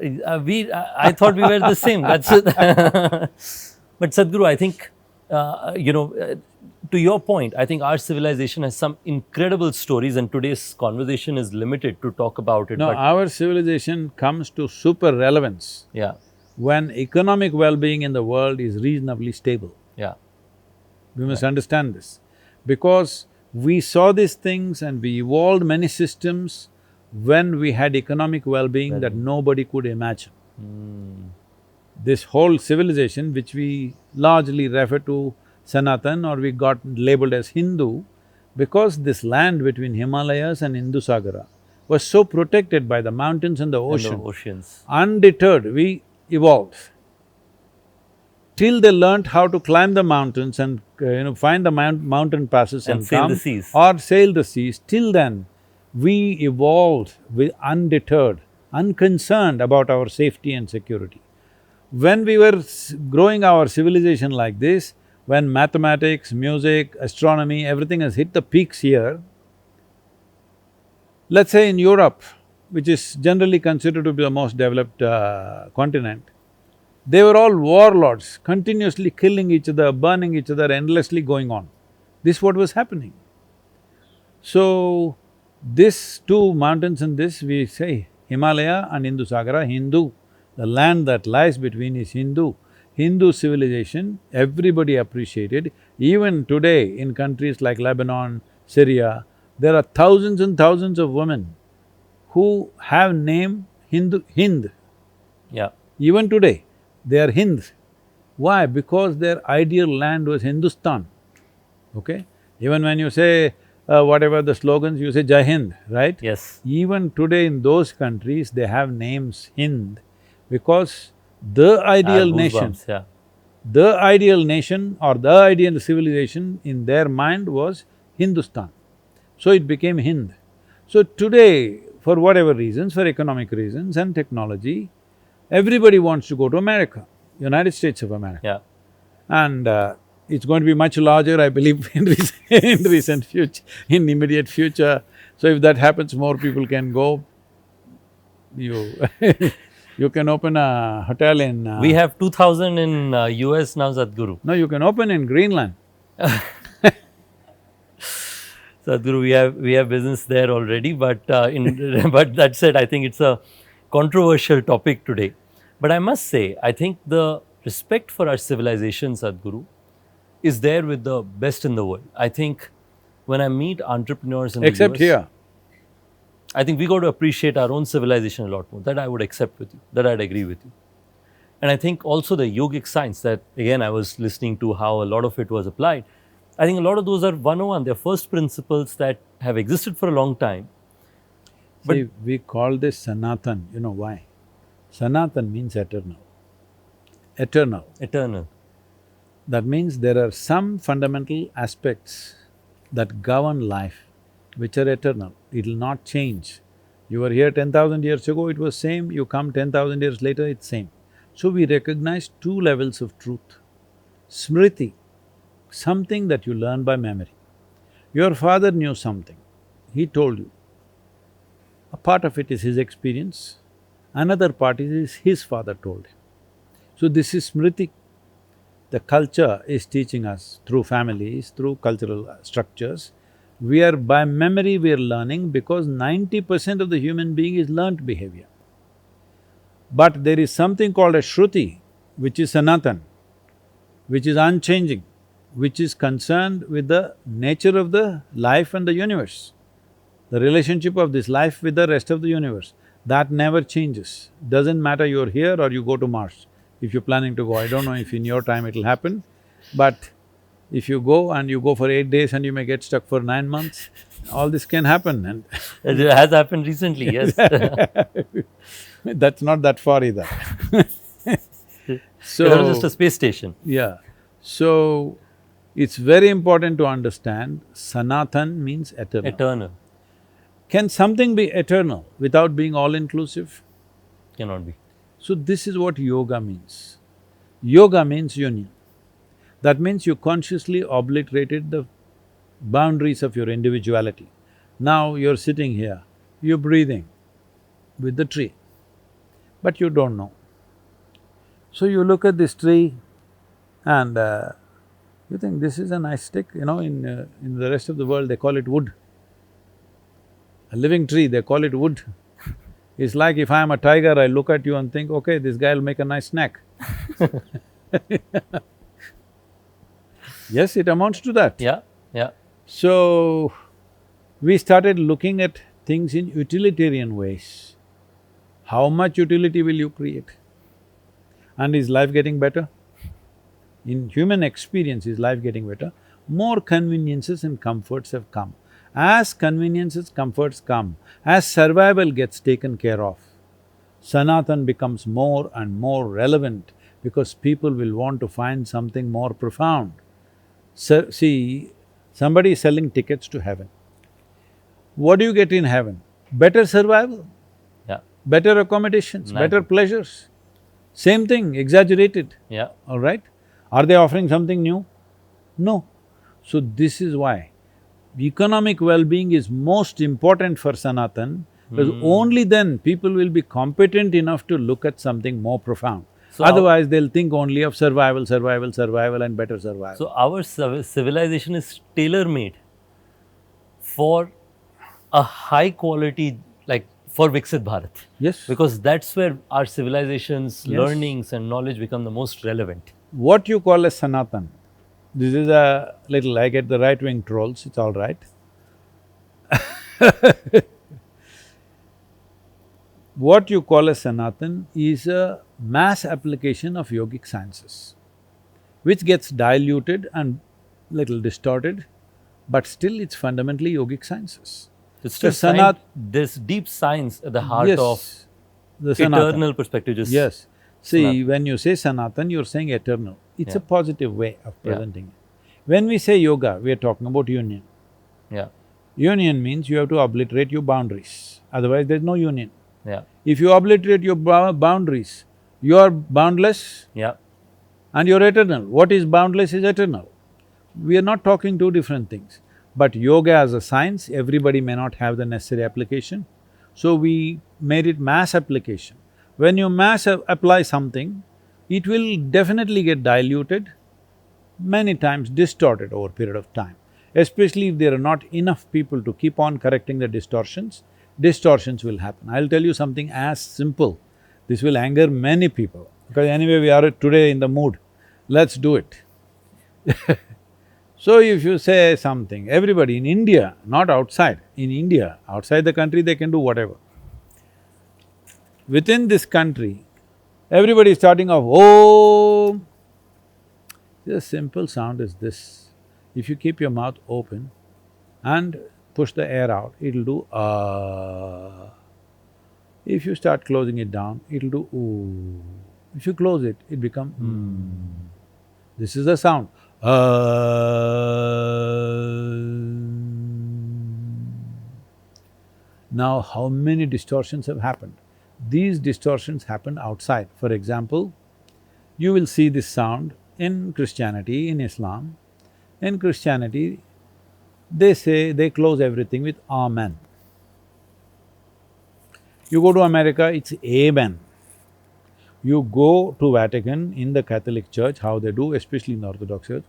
I thought we were the same, that's it. But Sadhguru, I think, to your point, I think our civilization has some incredible stories, and today's conversation is limited to talk about it. No, our civilization comes to super relevance when economic well-being in the world is reasonably stable. Yeah. We must understand this, because we saw these things and we evolved many systems when we had economic well-being that nobody could imagine. This whole civilization, which we largely refer to Sanatan or we got labeled as Hindu, because this land between Himalayas and Indus Sagara, was so protected by the mountains and the And the ocean. oceans. Undeterred, we evolved. Till they learnt how to climb the mountains and find the mountain passes And and sail the come, seas. or sail the seas, till then we evolved with undeterred, unconcerned about our safety and security. When we were growing our civilization like this, when mathematics, music, astronomy, everything has hit the peaks here, let's say in Europe, which is generally considered to be the most developed continent, they were all warlords, continuously killing each other, burning each other, endlessly going on. This is what was happening. So, this two mountains in this, we say Himalaya and Indusagara, Hindu. The land that lies between is Hindu. Hindu civilization, everybody appreciated. Even today, in countries like Lebanon, Syria, there are thousands and thousands of women who have name Hind. Yeah. Even today, they are Hind. Why? Because their ideal land was Hindustan, okay? Even when you say whatever the slogans, you say Jai Hind, right? Yes. Even today in those countries, they have names Hind because the ideal nation, Goosebumps, yeah. the ideal nation or the ideal civilization in their mind was Hindustan. So it became Hind. So today, for whatever reasons, for economic reasons and technology, everybody wants to go to America, United States of America. Yeah. And it's going to be much larger, I believe, in recent future, in immediate future. So if that happens, more people can go. You you can open a hotel in… We have 2,000 in US now, Sadhguru. No, you can open in Greenland. Sadhguru, we have business there already, but but that said, I think it's a controversial topic today. But I must say, I think the respect for our civilization, Sadhguru, is there with the best in the world. I think when I meet entrepreneurs in the Except US, here. I think we got to appreciate our own civilization a lot more. That I would accept with you. That I'd agree with you. And I think also the yogic science that, again, I was listening to how a lot of it was applied. I think a lot of those are 101, they're first principles that have existed for a long time. But See, we call this Sanatan, you know why? Sanatan means eternal. Eternal. eternal. That means there are some fundamental aspects that govern life which are eternal. It'll not change. You were here 10,000 years ago, it was same, you come 10,000 years later, it's same. So we recognize two levels of truth. Smriti, something that you learn by memory. Your father knew something, he told you. A part of it is his experience, another part is his father told him. So this is Smriti. The culture is teaching us through families, through cultural structures. By memory we are learning because 90% of the human being is learnt behavior. But there is something called a Shruti, which is Sanatan, which is unchanging, which is concerned with the nature of the life and the universe, the relationship of this life with the rest of the universe. That never changes. Doesn't matter you're here or you go to Mars, if you're planning to go. I don't know if in your time it'll happen, but if you go and you go for 8 days and you may get stuck for 9 months, all this can happen and It has happened recently, yes. that's not that far either. It So… was just a space station. Yeah. So, it's very important to understand Sanatan means eternal. Eternal. Can something be eternal without being all-inclusive? Cannot be. So this is what yoga means. Yoga means union. That means you consciously obliterated the boundaries of your individuality. Now you're sitting here, you're breathing with the tree, but you don't know. So you look at this tree and you think this is a nice stick, in the rest of the world they call it wood. A living tree, they call it wood. It's like if I'm a tiger, I look at you and think, okay, this guy will make a nice snack. Yes, it amounts to that. Yeah, yeah. So, we started looking at things in utilitarian ways. How much utility will you create? And is life getting better? In human experience, is life getting better? More conveniences and comforts have come. As conveniences, comforts come, as survival gets taken care of, Sanatan becomes more and more relevant because people will want to find something more profound. So, see, somebody is selling tickets to heaven. What do you get in heaven? Better survival, Yeah. better accommodations, Nice. better pleasures. Same thing, exaggerated, Yeah. all right? Are they offering something new? No. So this is why economic well-being is most important for Sanatan, because only then people will be competent enough to look at something more profound. So Otherwise, they'll think only of survival, survival, survival and better survival. So our civilization is tailor-made for a high quality, like for Viksit Bharat. Yes. Because that's where our civilization's Yes. learnings and knowledge become the most relevant. What you call as Sanatan, this is a little… I get the right-wing trolls, it's all right. What you call as Sanatan is a mass application of yogic sciences, which gets diluted and little distorted, but still it's fundamentally yogic sciences. It's still So Sanat… there's deep science at the heart Yes, of the Sanatan. eternal perspective. Just Yes. See, Sanatan. when you say Sanatan, you're saying eternal. It's a Yeah. positive way of Yeah. presenting it. When we say yoga, we are talking about union. Yeah, Union means you have to obliterate your boundaries, otherwise there's no union. yeah, If you obliterate your boundaries, you are boundless yeah, and you're eternal. What is boundless is eternal. We are not talking two different things. But yoga as a science, everybody may not have the necessary application, so we made it mass application. When you mass apply something, it will definitely get diluted, many times distorted over a period of time. Especially if there are not enough people to keep on correcting the distortions, distortions will happen. I'll tell you something as simple, this will anger many people, because anyway we are today in the mood, let's do it. So if you say something, everybody in India, not outside, in India, outside the country they can do whatever. Within this country, everybody is starting off, Om. The simple sound is this. If you keep your mouth open and push the air out, it'll do If you start closing it down, it'll do ooh. If you close it, it becomes This is the sound. Now, how many distortions have happened? These distortions happen outside. For example, you will see this sound in Christianity, in Islam. In Christianity, they say… they close everything with Amen. You go to America, it's Amen. You go to Vatican, in the Catholic Church, how they do, especially in the Orthodox Church,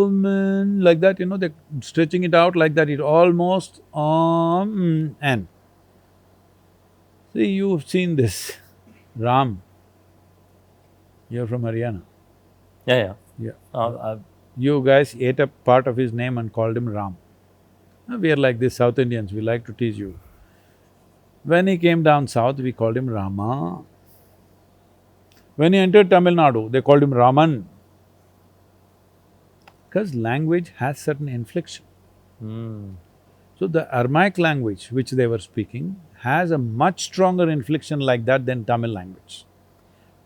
Amen, like that, they're stretching it out like that, it almost Amen. See, you've seen this, Ram, you're from Haryana. yeah. Yeah. Uh, You guys ate up part of his name and called him Ram. We are like this, South Indians, we like to tease you. When he came down south, we called him Rama. When he entered Tamil Nadu, they called him Raman. Because language has certain inflection. So the Aramaic language which they were speaking has a much stronger inflection like that than Tamil language.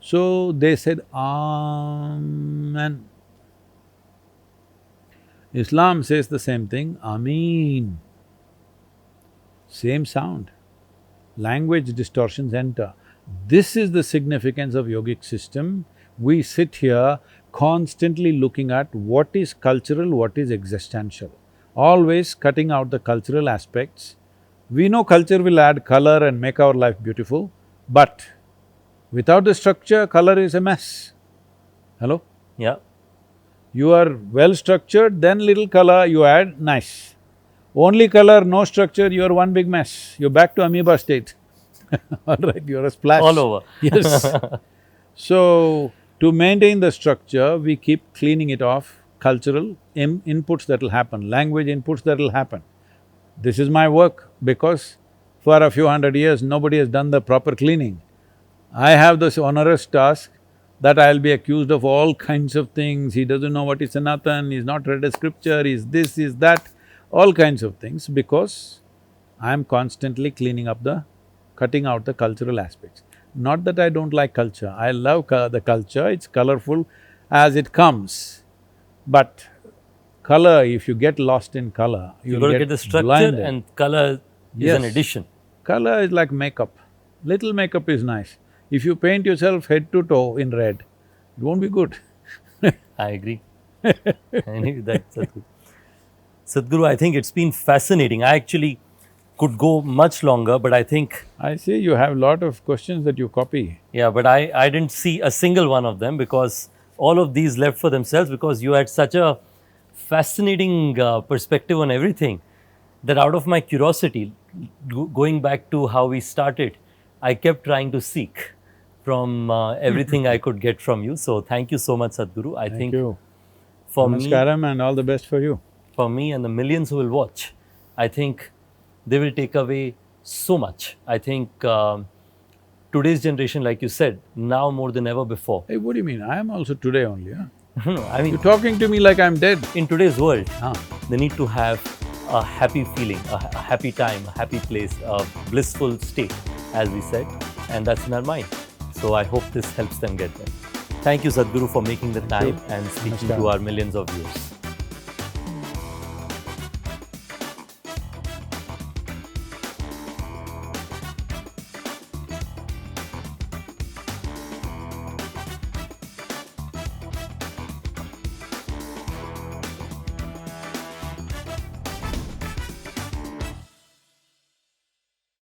So they said, Amen. Islam says the same thing, Ameen. Same sound. Language distortions enter. This is the significance of yogic system. We sit here constantly looking at what is cultural, what is existential, always cutting out the cultural aspects. We know culture will add color and make our life beautiful, but without the structure, color is a mess. Hello? yeah, You are well structured, then little color you add, nice. Only color, no structure, you are one big mess. You're back to amoeba state. All right, you're a splash. all over. Yes. So, to maintain the structure, we keep cleaning it off, cultural inputs that will happen, language inputs that will happen. This is my work because for a few hundred years, nobody has done the proper cleaning. I have this onerous task, that I'll be accused of all kinds of things, he doesn't know what is Sanatan, he's not read a scripture, he's this, he's that, all kinds of things, because I'm constantly cleaning up cutting out the cultural aspects. Not that I don't like culture, I love the culture, it's colorful as it comes. But color, if you get lost in color, You you'll got to get the structure, blinded. and color is an Yes. addition. Color is like makeup. Little makeup is nice. If you paint yourself head to toe in red, it won't be good. I agree. I knew that, Sadhguru. Sadhguru, I think it's been fascinating. I actually could go much longer, but I think, I see you have a lot of questions that you copy. yeah, but I didn't see a single one of them, because all of these left for themselves, because you had such a fascinating perspective on everything, that out of my curiosity, going back to how we started, I kept trying to seek from everything I could get from you. So thank you so much, Sadhguru. I Thank think you. for me, Namaskaram and all the best for you. and the millions who will watch, I think they will take away so much. I think today's generation, like you said, now more than ever before. Hey, what do you mean? I am also today only, huh? No, I mean, You're talking to me like I'm dead. in today's world, Huh. they need to have a happy feeling, a happy time, a happy place, a blissful state, as we said, and that's in our mind. So I hope this helps them get there. Thank you, Sadhguru, for making the time and speaking to Namaskar. our millions of viewers.